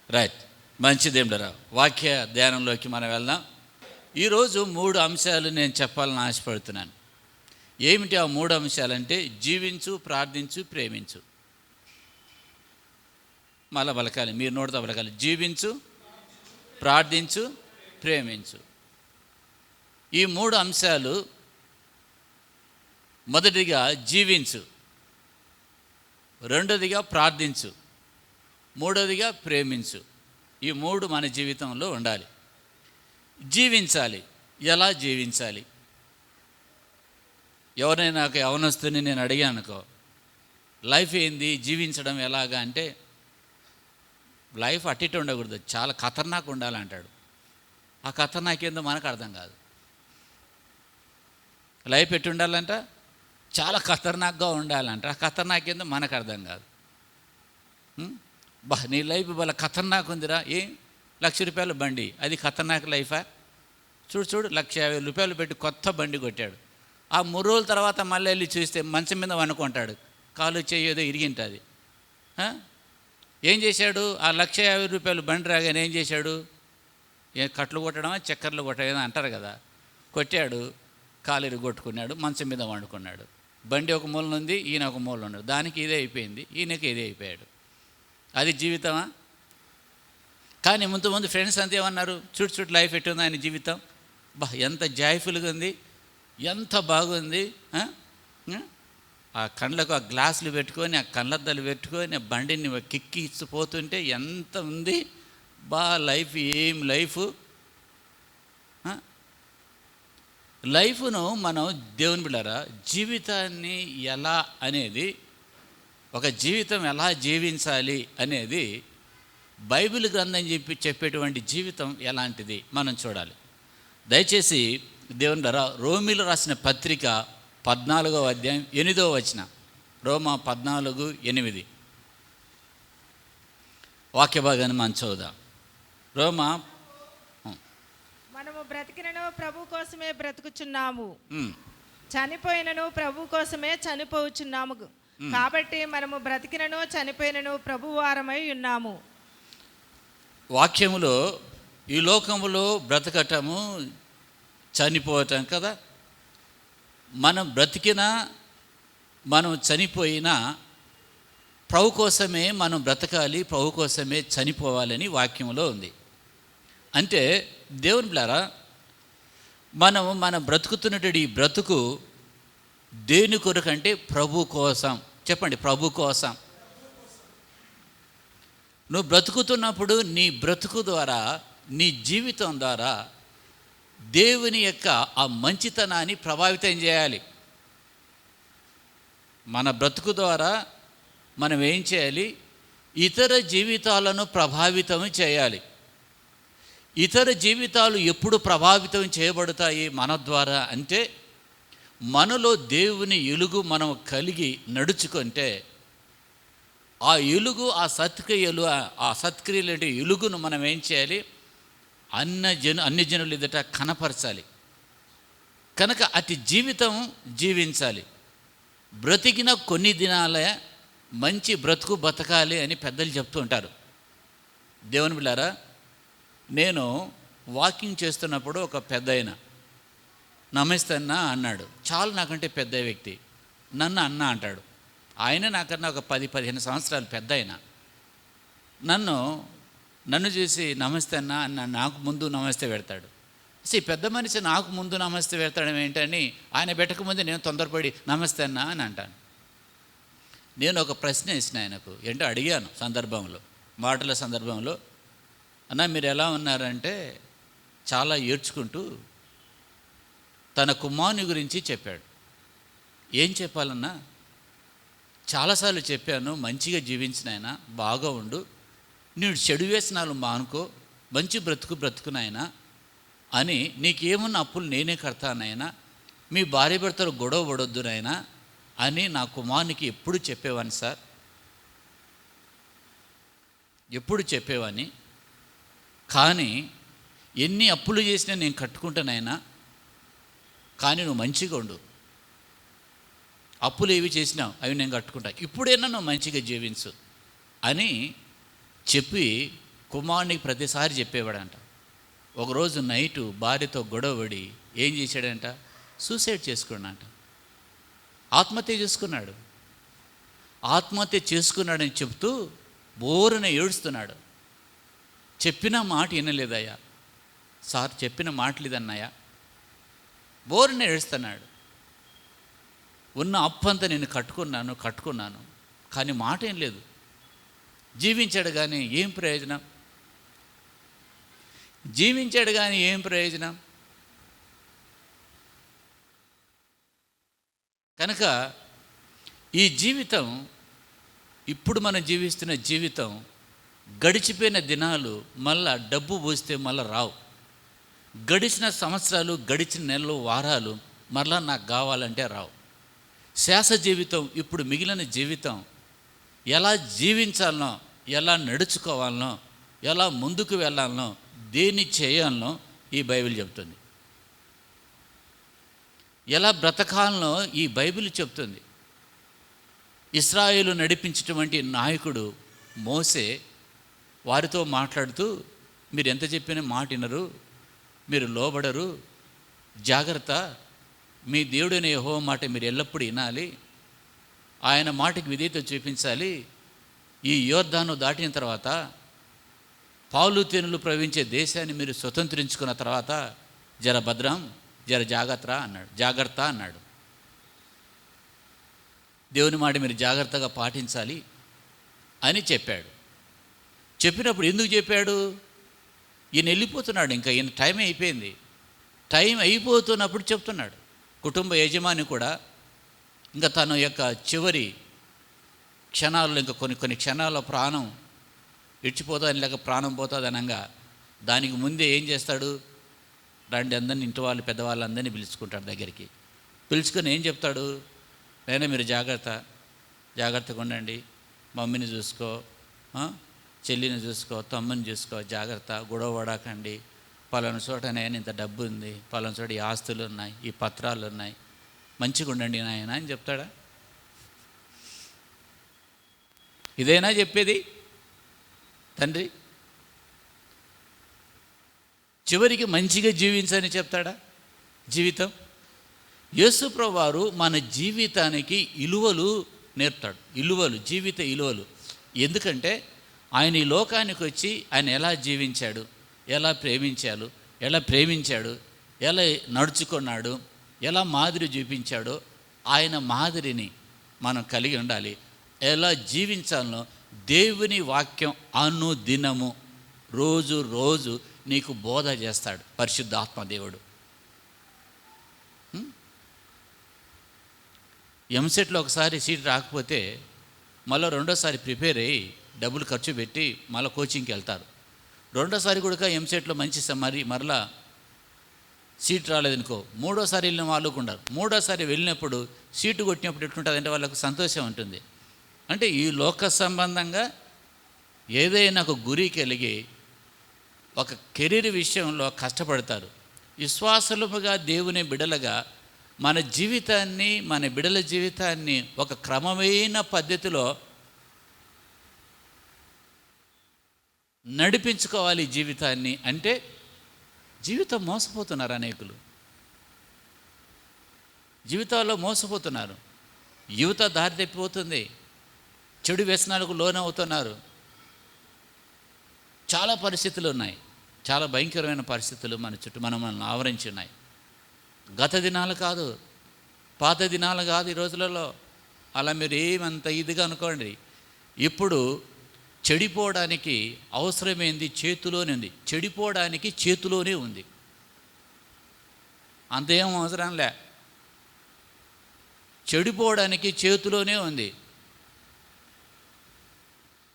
Right, మంచిదేమిటరా. వాక్య ధ్యానంలోకి మనం వెళ్దాం. ఈరోజు 3 అంశాలు నేను చెప్పాలని ఆశపడుతున్నాను. ఏమిటి ఆ 3 అంశాలంటే జీవించు, ప్రార్థించు, ప్రేమించు. మళ్ళా పలకాలి, మీరు నోటితో పలకాలి. జీవించు, ప్రార్థించు, ప్రేమించు. ఈ 3 అంశాలు, మొదటిగా జీవించు, రెండోదిగా ప్రార్థించు, మూడోదిగా ప్రేమించు. ఈ 3 మన జీవితంలో ఉండాలి. జీవించాలి. ఎలా జీవించాలి? ఎవరైనా నాకు యవనస్తుని నేను అడిగాను అనుకో, లైఫ్ ఏంది, జీవించడం ఎలాగా అంటే, లైఫ్ అట్టిట్టు ఉండకూడదు, చాలా ఖతర్నాక్ ఉండాలంటాడు. ఆ ఖతర్నాక్ ఏందో మనకు అర్థం కాదు. లైఫ్ ఎట్టు ఉండాలంట, చాలా ఖతర్నాక్గా ఉండాలంట. ఆ ఖతర్నాక్ ఏందో మనకు అర్థం కాదు. నీ లైఫ్ వాళ్ళ ఖతర్నాక్ ఉందిరా. ₹1,00,000 బండి, అది ఖతర్నాక్ లైఫా? చూడు, ₹1,50,000 పెట్టి కొత్త బండి కొట్టాడు. ఆ 3 రోజుల తర్వాత మళ్ళీ వెళ్ళి చూస్తే మంచం మీద వండుకుంటాడు, కాలు చేయదో ఇరిగింటుంది. ఏం చేశాడు? ఆ ₹1,50,000 బండి రాగానే ఏం చేశాడు? కట్లు కొట్టడమా, చక్కర్లు కొట్టడం అంటారు కదా. కొట్టాడు, కాలు ఇరుగొట్టుకున్నాడు, మంచం మీద వండుకున్నాడు. బండి ఒక మూలన ఉంది, ఈయన ఒక మూలన ఉన్నాడు. దానికి ఇదే అయిపోయింది, ఈయనకి ఇదే అయిపోయాడు. అది జీవితమా? కానీ ముందు ఫ్రెండ్స్ అంతా ఏమన్నారు? చూడు లైఫ్ ఎట్టుంది ఆయన జీవితం, ఎంత జాయ్ఫుల్గా ఉంది, ఎంత బాగుంది. ఆ కళ్ళకు ఆ గ్లాసులు పెట్టుకొని, ఆ కళ్ళద్దాలు పెట్టుకొని, ఆ బండిని కిక్కి ఇచ్చిపోతుంటే ఎంత ఉంది లైఫ్. ఏం లైఫ్ను మనం దేవుని బిడ్డలారా, జీవితాన్ని ఎలా అనేది, ఒక జీవితం ఎలా జీవించాలి అనేది బైబిల్ గ్రంథం చెప్పేటువంటి జీవితం ఎలాంటిది మనం చూడాలి. దయచేసి దేవుని బిడ్డలారా, రోమీలు రాసిన పత్రిక 14వ అధ్యాయం 8వ వచనం. రోమా 14:8 వాక్య భాగాన్ని మనం చదువుదాం. రోమా, మనము బ్రతికినను ప్రభు కోసమే బ్రతుకుచున్నాము, చనిపోయినను ప్రభు కోసమే చనిపోవచ్చున్నాము. కాబట్టి మనము బ్రతికినను చనిపోయినను ప్రభు వారమై ఉన్నాము. వాక్యములో ఈ లోకములో బ్రతకటము, చనిపోవటం కదా. మనం బ్రతికినా, మనం చనిపోయినా ప్రభు కోసమే మనం బ్రతకాలి, ప్రభు కోసమే చనిపోవాలని వాక్యంలో ఉంది. అంటే దేవుని బిడ్డలారా, మనం బ్రతుకుతున్నటువంటి ఈ బ్రతుకు దేని కొరకంటే ప్రభు కోసం. చెప్పండి, ప్రభు కోసం. నువ్వు బ్రతుకుతున్నప్పుడు నీ బ్రతుకు ద్వారా, నీ జీవితం ద్వారా దేవుని యొక్క ఆ మంచితనాన్ని ప్రభావితం చేయాలి. మన బ్రతుకు ద్వారా మనం ఏం చేయాలి? ఇతర జీవితాలను ప్రభావితం చేయాలి. ఇతర జీవితాలు ఎప్పుడు ప్రభావితం చేయబడతాయి మన ద్వారా అంటే, మనలో దేవుని ఎలుగు మనం కలిగి నడుచుకుంటే, ఆ ఎలుగు, ఆ సత్క్రియలు ఎలుగును మనం ఏం చేయాలి? అన్ని జనులు ఎదుట కనపరచాలి. కనుక అతి జీవితం జీవించాలి. బ్రతికిన కొన్ని దినాలే మంచి బ్రతుకు బతకాలి అని పెద్దలు చెప్తూ ఉంటారు. దేవుని బిడ్డలారా, నేను వాకింగ్ చేస్తున్నప్పుడు ఒక పెద్ద ఆయన నమస్తే అన్న అన్నాడు. చాలా నాకంటే పెద్ద వ్యక్తి నన్ను అన్న అంటాడు. ఆయన నాకన్నా ఒక 10-15 సంవత్సరాలు పెద్ద ఆయన. నన్ను చూసి నమస్తే అన్న అన్న, నాకు ముందు నమస్తే పెడతాడు. పెద్ద మనిషి నాకు ముందు నమస్తే పెడతాడు ఏంటని ఆయన పెట్టకముందే నేను తొందరపడి నమస్తే అన్న అని అంటాను. నేను ఒక ప్రశ్న వేసిన ఆయనకు, ఏంటో అడిగాను మాటల సందర్భంలో, అన్న మీరు ఎలా ఉన్నారంటే చాలా ఏడ్చుకుంటూ తన కుమారుని గురించి చెప్పాడు. ఏం చెప్పాలన్నా, చాలాసార్లు చెప్పాను, మంచిగా జీవించిన ఆయన, బాగా ఉండు, నీవు చెడు వ్యసనాలు మానుకో, మంచి బ్రతుకునాయనా అని, నీకేమున్న అప్పులు నేనే కడతానైనా, మీ భార్య భర్తలు గొడవ పడొద్దునైనా అని నా కుమారునికి ఎప్పుడు చెప్పేవాని సార్, ఎప్పుడు చెప్పేవాని. కానీ ఎన్ని అప్పులు చేసినా నేను కట్టుకుంటానైనా, కానీ నువ్వు మంచిగా ఉండు, అప్పులు ఏవి చేసినావు అవి నేను కట్టుకుంటా, ఇప్పుడైనా నువ్వు మంచిగా జీవించు అని చెప్పి కుమారునికి ప్రతిసారి చెప్పేవాడంట. ఒకరోజు నైటు భార్యతో గొడవపడి ఏం చేశాడంట, సూసైడ్ చేసుకున్నాడంట. ఆత్మహత్య చేసుకున్నాడు. ఆత్మహత్య చేసుకున్నాడని చెప్తూ బోరున ఏడుస్తున్నాడు. చెప్పిన మాట వినలేదయ్యా సార్, చెప్పిన మాట లేదన్నయ్యా, బోరున ఏడుస్తున్నాడు. ఉన్న అప్పంతా నేను కట్టుకున్నాను కానీ మాట ఏం లేదు. జీవించాడు కానీ ఏం ప్రయోజనం? జీవించాడు కానీ ఏం ప్రయోజనం? కనుక ఈ జీవితం, ఇప్పుడు మనం జీవిస్తున్న జీవితం, గడిచిపోయిన దినాలు మళ్ళా డబ్బు పోస్తే మళ్ళీ రావు. గడిచిన సంవత్సరాలు, గడిచిన నెలలు, వారాలు మరలా నాకు కావాలంటే రావు. శాస జీవితం, ఇప్పుడు మిగిలిన జీవితం ఎలా జీవించాలనో, ఎలా నడుచుకోవాలనో, ఎలా ముందుకు వెళ్ళాలనో, దేన్ని చేయాలనో ఈ బైబిల్ చెప్తుంది. ఎలా బ్రతకాలనో ఈ బైబిల్ చెప్తుంది. ఇశ్రాయేలు నడిపించినటువంటి నాయకుడు మోసే వారితో మాట్లాడుతూ, మీరు ఎంత చెప్పినా మాట వినరు, మీరు లోబడరు, జాగ్రత్త, మీ దేవుడైన యెహోవా మాట మీరు ఎల్లప్పుడూ వినాలి, ఆయన మాటకి విధేయత చూపించాలి. ఈ యోర్దాను దాటిన తర్వాత, పాలు తేనెలు ప్రవహించే దేశాన్ని మీరు స్వతంత్రించుకున్న తర్వాత జర భద్రం, జర జాగ్రత్త అన్నాడు. దేవుని మాట మీరు జాగ్రత్తగా పాటించాలి అని చెప్పాడు. చెప్పినప్పుడు ఎందుకు చెప్పాడు? ఈయన వెళ్ళిపోతున్నాడు, ఇంకా ఈయన టైం అయిపోయింది. టైం అయిపోతున్నప్పుడు చెప్తున్నాడు. కుటుంబ యజమాని కూడా ఇంకా తన యొక్క చివరి క్షణాల్లో, ఇంకా కొన్ని క్షణాల్లో ప్రాణం ఇడిచిపోతుంది, లేక ప్రాణం పోతుంది అనగా దానికి ముందే ఏం చేస్తాడు? రండి అందరిని, ఇంటి వాళ్ళు పెద్దవాళ్ళందరినీ పిలుచుకుంటాడు దగ్గరికి. పిలుచుకొని ఏం చెప్తాడు? నేనే మీరు జాగ్రత్తగా ఉండండి, మమ్మీని చూసుకో, చెల్లిని చూసుకో, తమ్ముని చూసుకో, జాగ్రత్త, గొడవ పడకండి, పలానా చోట నేను ఇంత డబ్బు ఉంది, పలానా చోట ఈ ఆస్తులు ఉన్నాయి, ఈ పత్రాలు ఉన్నాయి, మంచిగా ఉండండి నాయన అని చెప్తాడా? ఇదేనా చెప్పేది తండ్రి? చివరికి మంచిగా జీవించని చెప్తాడా? జీవితం, యేసు ప్రభువారు మన జీవితానికి ఇలువలు నేర్పుతాడు. జీవిత ఇలువలు. ఎందుకంటే ఆయన ఈ లోకానికి వచ్చి ఆయన ఎలా జీవించాడు, ఎలా ప్రేమించాడు, ఎలా నడుచుకున్నాడు, ఎలా మాదిరి చూపించాడో ఆయన మాదిరిని మనం కలిగి ఉండాలి. ఎలా జీవించాలనో దేవుని వాక్యం అనుదినము రోజు నీకు బోధ చేస్తాడు పరిశుద్ధాత్మ దేవుడు. ఎంసెట్లో ఒకసారి సీట్ రాకపోతే మళ్ళీ రెండోసారి ప్రిపేర్ అయ్యి డబ్బులు ఖర్చు పెట్టి మళ్ళీ కోచింగ్కి వెళ్తారు. రెండోసారి కూడా ఎంసెట్లో మంచి మరలా సీట్ రాలేదనుకో, మూడోసారి వెళ్ళిన వాళ్ళు ఉండరు. మూడోసారి వెళ్ళినప్పుడు సీటు కొట్టినప్పుడు ఎట్లుంటుంది అంటే వాళ్ళకు సంతోషం ఉంటుంది. అంటే ఈ లోక సంబంధంగా ఏదైనా ఒక గురి కలిగి ఒక కెరీర్ విషయంలో కష్టపడతారు. విశ్వాసులుగా దేవుని బిడలగా మన జీవితాన్ని, మన బిడల జీవితాన్ని ఒక క్రమమైన పద్ధతిలో నడిపించుకోవాలి జీవితాన్ని. అంటే జీవితం మోసపోతున్నారు, అనేకులు జీవితాల్లో మోసపోతున్నారు. యువత దారి తప్పిపోతుంది, చెడు వ్యసనాలకు లోనవుతున్నారు. చాలా పరిస్థితులు ఉన్నాయి, చాలా భయంకరమైన పరిస్థితులు మన చుట్టూ మనల్ని ఆవరించి ఉన్నాయి. గత దినాలు కాదు, పాత దినాలు కాదు ఈ రోజులలో. అలా మీరు ఏమంత ఇదిగా అనుకోండి. ఇప్పుడు చెడిపోవడానికి అవసరమైంది చేతిలోనే ఉంది, చెడిపోవడానికి చేతిలోనే ఉంది, అంతేం అవసరంలే. చెడిపోవడానికి చేతిలోనే ఉంది.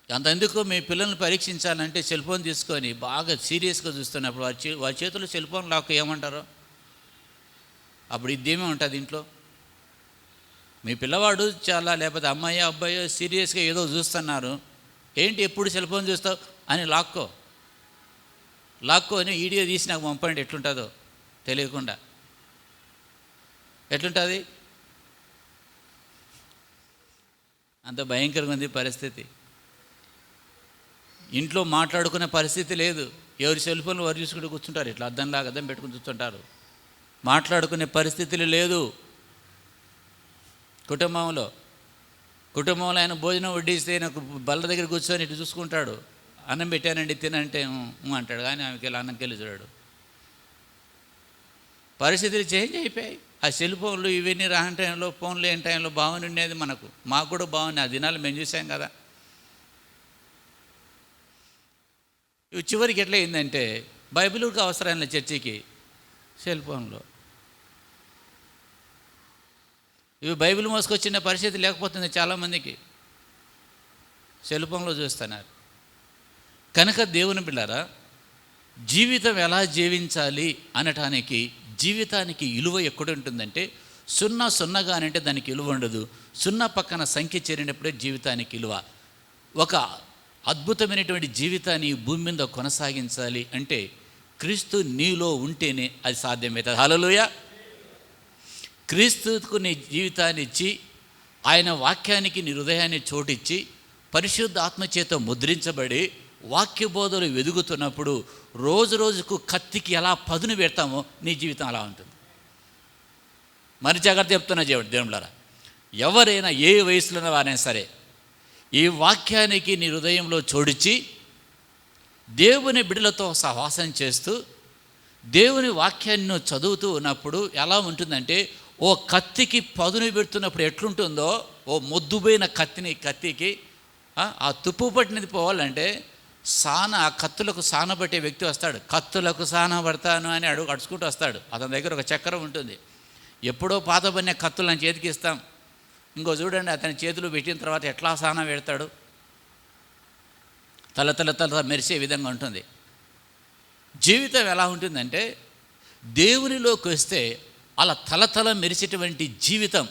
అంతెందుకు మీ పిల్లల్ని పరీక్షించాలంటే సెల్ ఫోన్ తీసుకొని బాగా సీరియస్గా చూస్తున్నప్పుడు వారి చేతుల్లో సెల్ ఫోన్ లాక్ ఏమంటారో అప్పుడు ఇదేమే ఉంటుంది ఇంట్లో. మీ పిల్లవాడు చాలా, లేకపోతే అమ్మాయి అబ్బాయి సీరియస్గా ఏదో చూస్తున్నారు, ఏంటి ఎప్పుడు సెల్ ఫోన్ చూస్తావు అని లాక్కొని వీడియో తీసి నాకు పంపండి, ఎట్లుంటుందో తెలియకుండా. ఎట్లుంటుంది? అంత భయంకరంగా ఉంది పరిస్థితి. ఇంట్లో మాట్లాడుకునే పరిస్థితి లేదు. ఎవరి సెల్ ఫోన్లు వారు చూసుకుంటూ కూర్చుంటారు. ఇట్లా అద్దంలాగా అద్దం పెట్టుకుని చూస్తుంటారు. మాట్లాడుకునే పరిస్థితులు లేదు. కుటుంబంలో ఆయన భోజనం వడ్డిస్తే నాకు బల్ల దగ్గర కూర్చొని ఇటు చూసుకుంటాడు. అన్నం పెట్టానండి తినంటే అంటాడు, కానీ ఆమెకి ఇలా అన్నం కెళ్ళి చూడాడు. పరిస్థితులు చేంజ్ అయిపోయాయి. ఆ సెల్ ఫోన్లు ఇవన్నీ రాని టైంలో, ఫోన్లు లేని టైంలో బాగుని ఉండేది. మాకు కూడా బాగుంది. ఆ దినాలు మేము చూసాం కదా. ఇవి చివరికి ఎట్లా అయిందంటే బైబిల్కి అవసరమైన చర్చికి సెల్ ఫోన్లో ఇవి బైబిల్ మోసుకొచ్చిన పరిస్థితి లేకపోతుంది. చాలామందికి సెల్ ఫోన్లో చూస్తున్నారు. కనుక దేవుని బిడ్డలారా, జీవితం ఎలా జీవించాలి అనటానికి జీవితానికి విలువ ఎక్కడ ఉంటుందంటే సున్నగా అంటే దానికి విలువ ఉండదు. సున్నా పక్కన సంఖ్య చేరినప్పుడే జీవితానికి విలువ. ఒక అద్భుతమైనటువంటి జీవితాన్ని ఈ భూమి మీద కొనసాగించాలి అంటే క్రీస్తు నీలో ఉంటేనే అది సాధ్యమవుతుంది. హల్లెలూయా. క్రీస్తుకు నీ జీవితాన్ని ఇచ్చి, ఆయన వాక్యానికి నీ హృదయాన్ని చోటిచ్చి, పరిశుద్ధ ఆత్మచేత ముద్రించబడి వాక్య బోధలు వెదుగుతున్నప్పుడు రోజు రోజుకు కత్తికి ఎలా పదును పెడతామో నీ జీవితం అలా ఉంటుంది. మరి జాగ్రత్త చెప్తున్నా దేవుళ్ళారా, ఎవరైనా ఏ వయసులో వారైనా సరే ఈ వాక్యానికి నీ హృదయంలో చోడిచ్చి దేవుని బిడ్డలతో సహవాసం చేస్తూ దేవుని వాక్యాన్ని చదువుతూ ఉన్నప్పుడు ఎలా ఉంటుందంటే, ఓ కత్తికి పదును పెడుతున్నప్పుడు ఎట్లుంటుందో, ఓ మొద్దుపోయిన కత్తికి ఆ తుప్పు పట్టినది పోవాలంటే ఆ కత్తులకు సాన పట్టే వ్యక్తి వస్తాడు. కత్తులకు సాన పడతాను అని అడుచుకుంటూ వస్తాడు. అతని దగ్గర ఒక చక్రం ఉంటుంది. ఎప్పుడో పాత పడిన కత్తులు అని చేతికి ఇస్తాం. ఇంకో చూడండి, అతని చేతులు పెట్టిన తర్వాత ఎట్లా సాన పెడతాడు. తల మెరిసే విధంగా ఉంటుంది. జీవితం ఎలా ఉంటుందంటే దేవునిలోకి వస్తే అలా తల మెరిసేటువంటి జీవితం,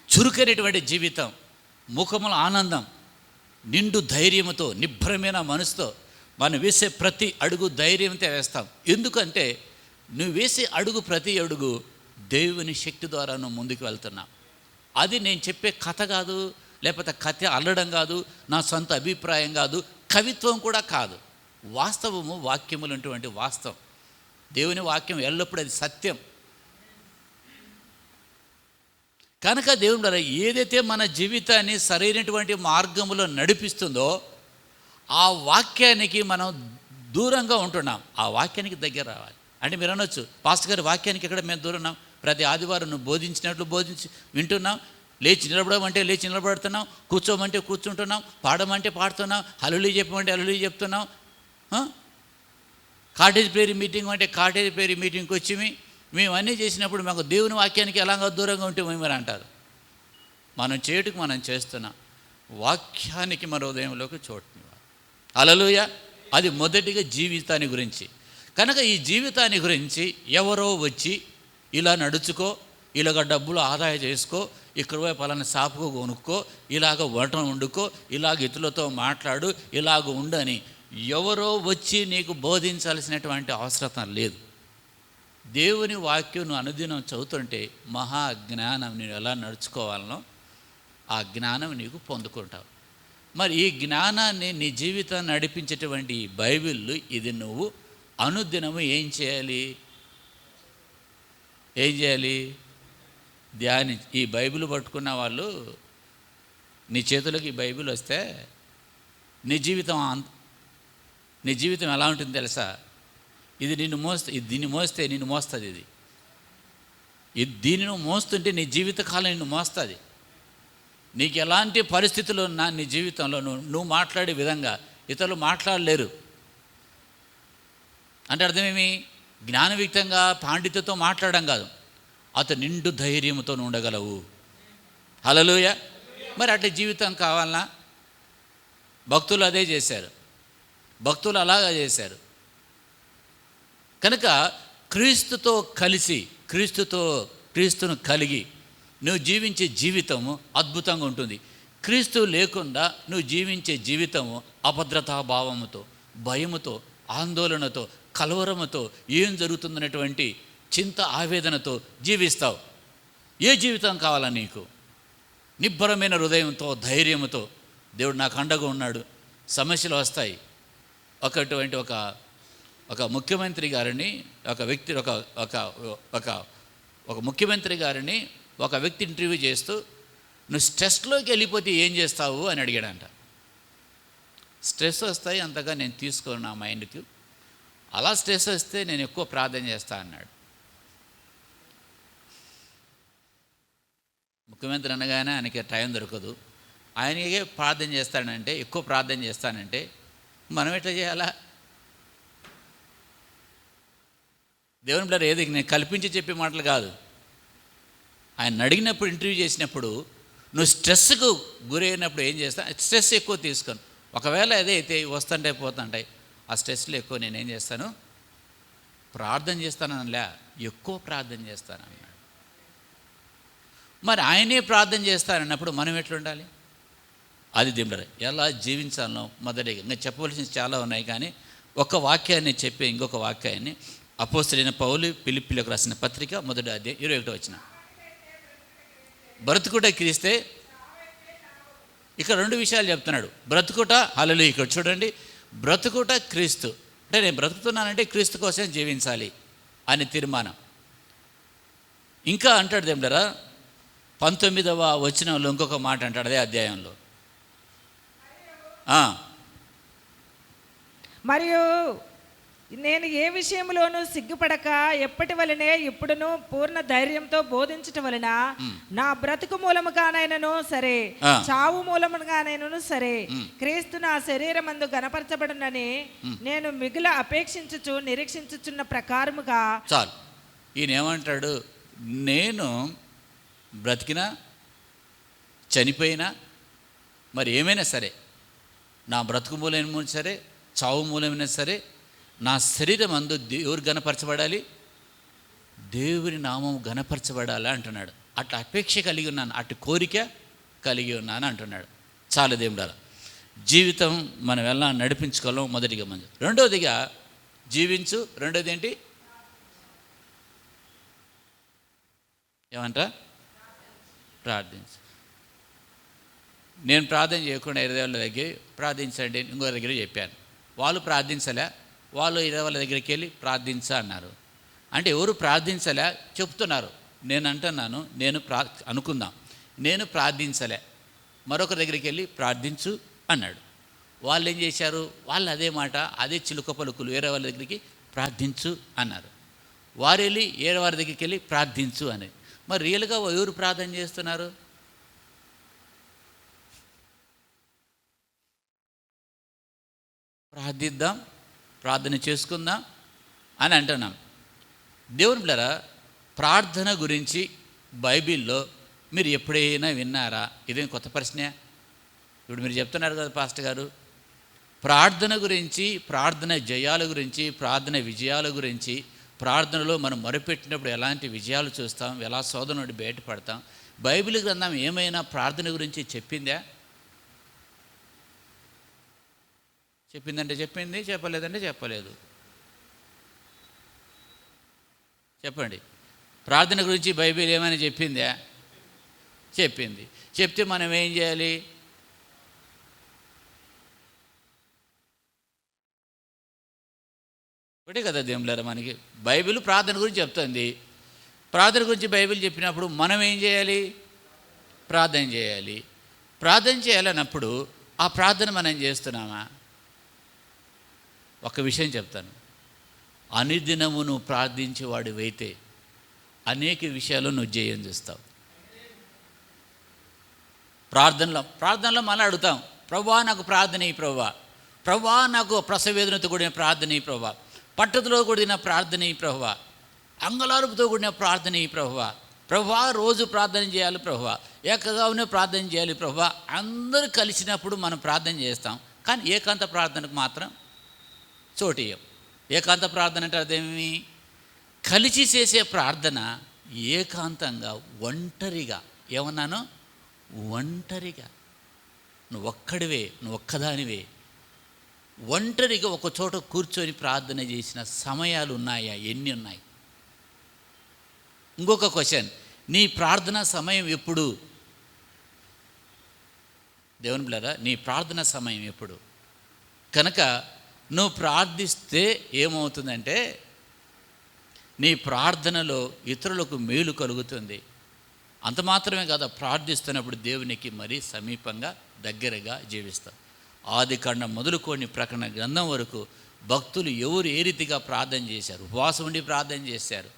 చురుకైనటువంటి జీవితం, ముఖముల ఆనందం, నిండు ధైర్యంతో, నిబ్బరమైన మనసుతో మనం వేసే ప్రతి అడుగు ధైర్యంతో వేస్తాం. ఎందుకంటే నువ్వు వేసే ప్రతి అడుగు దేవుని శక్తి ద్వారా నువ్వు ముందుకు వెళ్తున్నావు. అది నేను చెప్పే కథ కాదు, లేకపోతే కథ అల్లడం కాదు, నా సొంత అభిప్రాయం కాదు, కవిత్వం కూడా కాదు. వాస్తవము, వాక్యములు అటువంటి వాస్తవం. దేవుని వాక్యం ఎల్లప్పుడూ అది సత్యం. కనుక దేవుడు ఏదైతే మన జీవితాన్ని సరైనటువంటి మార్గంలో నడిపిస్తుందో ఆ వాక్యానికి మనం దూరంగా ఉంటున్నాం. ఆ వాక్యానికి దగ్గర రావాలి. అంటే మీరు అనొచ్చు, పాస్టర్ గారి వాక్యానికి ఎక్కడ మేము దూరం ఉన్నాం? ప్రతి ఆదివారం నువ్వు బోధించినట్లు వింటున్నాం. లేచి నిలబడమంటే లేచి నిలబడుతున్నాం, కూర్చోమంటే కూర్చుంటున్నాం, పాడమంటే పాడుతున్నాం, హల్లెలూయా చెప్పమంటే హల్లెలూయా చెప్తున్నాం. కాటేజ్ ప్రేయర్ మీటింగ్ అంటే కాటేజ్ ప్రేయర్ మీటింగ్కి వచ్చి మేము అన్నీ చేసినప్పుడు మాకు దేవుని వాక్యానికి ఎలాగ దూరంగా ఉంటే మేము అంటారు. మనం చేటుకు మనం చేస్తున్నాం. వాక్యానికి మన హృదయంలోకి చోటునివ్వాలి. హల్లెలూయా. అది మొదటిగా జీవితాన్ని గురించి. కనుక ఈ జీవితాన్ని గురించి ఎవరో వచ్చి ఇలా నడుచుకో, ఇలాగ డబ్బులు ఆదాయ చేసుకో, ఇక్కడ పోయి పలానా షాపుకు కొనుక్కో, ఇలాగ వంట వండుకో, ఇలాగ ఇతరులతో మాట్లాడు, ఇలాగ ఉండని ఎవరో వచ్చి నీకు బోధించాల్సినటువంటి అవసరం లేదు. దేవుని వాక్యం నువ్వు అనుదినం చదువుతుంటే మహా జ్ఞానం నేను ఎలా నడుచుకోవాలనో ఆ జ్ఞానం నీకు పొందుకుంటావు. మరి ఈ జ్ఞానాన్ని నీ జీవితాన్ని నడిపించేటువంటి ఈ బైబిల్, ఇది నువ్వు అనుదినము ఏం చేయాలి? ఈ బైబిల్ పట్టుకున్న వాళ్ళు, నీ చేతులకు ఈ బైబిల్ వస్తే నీ జీవితం ఎలా ఉంటుంది తెలుసా? ఇది దీన్ని మోస్తే నిన్ను మోస్తుంది. దీన్ని నువ్వు మోస్తుంటే నీ జీవితకాలం నిన్ను మోస్తుంది. నీకు ఎలాంటి పరిస్థితులు ఉన్నా నీ జీవితంలో నువ్వు మాట్లాడే విధంగా ఇతరులు మాట్లాడలేరు. అంటే అర్థమేమి? జ్ఞానయుక్తంగా పాండిత్యంతో మాట్లాడడం కాదు, అతను నిండు ధైర్యంతో ఉండగలవు. హల్లెలూయా. మరి అట్లా జీవితం కావాలన్నా? భక్తులు అదే చేశారు. భక్తులు అలాగా చేశారు. కనుక క్రీస్తుతో కలిసి, క్రీస్తును కలిగి నువ్వు జీవించే జీవితము అద్భుతంగా ఉంటుంది. క్రీస్తు లేకుండా నువ్వు జీవించే జీవితము అభద్రతాభావముతో, భయముతో, ఆందోళనతో, కలవరముతో, ఏం జరుగుతుందనేటువంటి చింత, ఆవేదనతో జీవిస్తావు. ఏ జీవితం కావాలా నీకు? నిబ్బరమైన హృదయంతో, ధైర్యంతో, దేవుడు నాకు అండగా ఉన్నాడు, సమస్యలు వస్తాయి. ఒక ముఖ్యమంత్రి గారిని ఒక ముఖ్యమంత్రి గారిని ఒక వ్యక్తి ఇంటర్వ్యూ చేస్తూ, నువ్వు స్ట్రెస్లోకి వెళ్ళిపోతే ఏం చేస్తావు అని అడిగాడంట. స్ట్రెస్ వస్తాయి, అంతగా నేను తీసుకోను నా మైండ్కి. అలా స్ట్రెస్ వస్తే నేను ఎక్కువ ప్రార్థన చేస్తా అన్నాడు. ముఖ్యమంత్రి అనగానే ఆయనకి టైం దొరకదు. ఆయనకే ప్రార్థన చేస్తానంటే, ఎక్కువ ప్రార్థన చేస్తానంటే మనం ఎట్లా చేయాలా? దేవుని బిడ్డలారా, ఏది నేను కల్పించి చెప్పే మాటలు కాదు. ఆయన అడిగినప్పుడు, ఇంటర్వ్యూ చేసినప్పుడు, నువ్వు స్ట్రెస్కు గురైనప్పుడు ఏం చేస్తా? స్ట్రెస్ ఎక్కువ తీసుకోను. ఒకవేళ అదే అయితే వస్తుంటాయి పోతుంటాయి, ఆ స్ట్రెస్లో ఎక్కువ నేనేం చేస్తాను? ప్రార్థన చేస్తానలా, ఎక్కువ ప్రార్థన చేస్తాను అన్నాడు. మరి ఆయనే ప్రార్థన చేస్తానన్నప్పుడు మనం ఎట్లుండాలి? అది దింబర ఎలా జీవించాలో మొదటిగా ఇంకా చెప్పవలసిన చాలా ఉన్నాయి, కానీ ఒక వాక్యాన్ని చెప్పి ఇంకొక వాక్యాన్ని అపోస్తలుడైన పౌలు ఫిలిప్పీయులకు రాసిన పత్రిక 1వ అధ్యాయం 21వ వచనం. బ్రతుకుట క్రీస్తే. ఇక్కడ 2 విషయాలు చెప్తున్నాడు. బ్రతుకుట, హల్లెలూయా. ఇక్కడ చూడండి, బ్రతుకుట క్రీస్తు అంటే నేను బ్రతుకుతున్నానంటే క్రీస్తు కోసం జీవించాలి అని తీర్మానం. ఇంకా అంటాడు దేవుడారా, 19వ వచనంలో ఇంకొక మాట అంటాడు అదే అధ్యాయంలో. మరియు నేను ఏ విషయంలోనూ సిగ్గుపడక ఎప్పటి వలనే ఇప్పుడును పూర్ణ ధైర్యంతో బోధించటం వలన నా బ్రతుకు మూలముగానైనను సరే, చావు మూలముగానైనను సరే, క్రీస్తు నా శరీరమందు గణపరచబడునని నేను మిగుల అపేక్షించుచు నిరీక్షించుచున్న ప్రకారముగా. చాలు. ఈయన ఏమంటాడు? నేను బ్రతికినా చనిపోయినా మరి ఏమైనా సరే, నా బ్రతుకు మూలమైనా సరే, చావు మూలమైనా సరే, నా శరీరం అందు దేవుడు గణపరచబడాలి, దేవుని నామం గణపరచబడాలి అంటున్నాడు. అట్లా అపేక్ష కలిగి ఉన్నాను, అటు కోరిక కలిగి ఉన్నాను అంటున్నాడు. చాలా దేవుడాల జీవితం మనం ఎలా నడిపించుకోవాలో మొదటిగా మంది. రెండవదిగా జీవించు. రెండోది ఏంటి? ఏమంటా? ప్రార్థించు. నేను ప్రార్థన చేయకుండా 20 వాళ్ళ దగ్గర ప్రార్థించండి ఇంకో దగ్గర చెప్పాను. వాళ్ళు ప్రార్థించలే, వాళ్ళు 20 వాళ్ళ దగ్గరికి వెళ్ళి ప్రార్థించా అన్నారు. అంటే ఎవరు ప్రార్థించలే చెప్తున్నారు. నేను అంటున్నాను, అనుకుందాం, నేను ప్రార్థించలే, మరొకరి దగ్గరికి వెళ్ళి ప్రార్థించు అన్నాడు. వాళ్ళు ఏం చేశారు? వాళ్ళు అదే మాట, అదే చిలుక పలుకులు వేరే వాళ్ళ దగ్గరికి ప్రార్థించు అన్నారు. వారు వెళ్ళి వేరే వారి దగ్గరికి వెళ్ళి ప్రార్థించు అని. మరి రియల్గా ఎవరు ప్రార్థన చేస్తున్నారు? ప్రార్థిద్దాం, ప్రార్థన చేసుకుందాం అని అంటున్నాం. దేవుని బిడ్డలారా, ప్రార్థన గురించి బైబిల్లో మీరు ఎప్పుడైనా విన్నారా? ఇదేం కొత్త ప్రశ్నే. ఇప్పుడు మీరు చెప్తున్నారు కదా పాస్టర్ గారు, ప్రార్థన గురించి, ప్రార్థన జయాల గురించి, ప్రార్థన విజయాల గురించి, ప్రార్థనలో మనం మొరపెట్టినప్పుడు ఎలాంటి విజయాలు చూస్తాం, ఎలా శోధన నుండి బయటపడతాం, బైబిల్ గ్రంథం ఏమైనా ప్రార్థన గురించి చెప్పిందా? చెప్పిందంటే చెప్పింది, చెప్పలేదంటే చెప్పలేదు. చెప్పండి, ప్రార్థన గురించి బైబిల్ ఏమైనా చెప్పిందా? చెప్పింది. చెప్తే మనం ఏం చేయాలి? ఒకటే కదా దేవులారా, మనకి బైబిల్ ప్రార్థన గురించి చెప్తుంది. ప్రార్థన గురించి బైబిల్ చెప్పినప్పుడు మనం ఏం చేయాలి? ప్రార్థన చేయాలి. ప్రార్థన చేయాలన్నప్పుడు ఆ ప్రార్థన మనం చేస్తున్నామా? ఒక విషయం చెప్తాను, అనుదినము నువ్వు ప్రార్థించేవాడివైతే అనేక విషయాలు నువ్వు జయం చేస్తావు. ప్రార్థనలో మనం అడుగుతాం, ప్రభువా నాకు ప్రార్థన ఈ ప్రభువా, ప్రభువా నాకు ప్రసవేదనతో కూడిన ప్రార్థన ఈ ప్రభువా, పట్టుదలతో కూడిన ప్రార్థన ఈ ప్రభువా, అంగలారుపుతో కూడిన ప్రార్థన ఈ ప్రభువా, ప్రభువా రోజు ప్రార్థన చేయాలి ప్రభువా, ఏకగానే ప్రార్థన చేయాలి ప్రభువా. అందరూ కలిసినప్పుడు మనం ప్రార్థన చేస్తాం, కానీ ఏకాంత ప్రార్థనకు మాత్రం చోటీయం. ఏకాంత ప్రార్థన అంటే అదేమి? కలిసి చేసే ప్రార్థన ఏకాంతంగా, ఒంటరిగా. ఏమన్నాను? ఒంటరిగా. నువ్వు ఒక్కడివే, నువ్వు ఒక్కదానివే ఒంటరిగా ఒక చోట కూర్చొని ప్రార్థన చేసిన సమయాలు ఉన్నాయా? ఎన్ని ఉన్నాయి? ఇంకొక క్వశ్చన్, నీ ప్రార్థన సమయం ఎప్పుడు? దేవుని బిడ్డలారా, నీ ప్రార్థన సమయం ఎప్పుడు? కనుక నువ్వు ప్రార్థిస్తే ఏమవుతుందంటే నీ ప్రార్థనలో ఇతరులకు మేలు కలుగుతుంది. అంత మాత్రమే కాదు, ప్రార్థిస్తున్నప్పుడు దేవునికి మరీ సమీపంగా దగ్గరగా జీవిస్తాం. ఆదికాండం మొదలుకొని ప్రకటన గ్రంథం వరకు భక్తులు ఎవరు ఏ రీతిగా ప్రార్థన చేశారు, ఉపవాసం ఉండి ప్రార్థన చేశారు.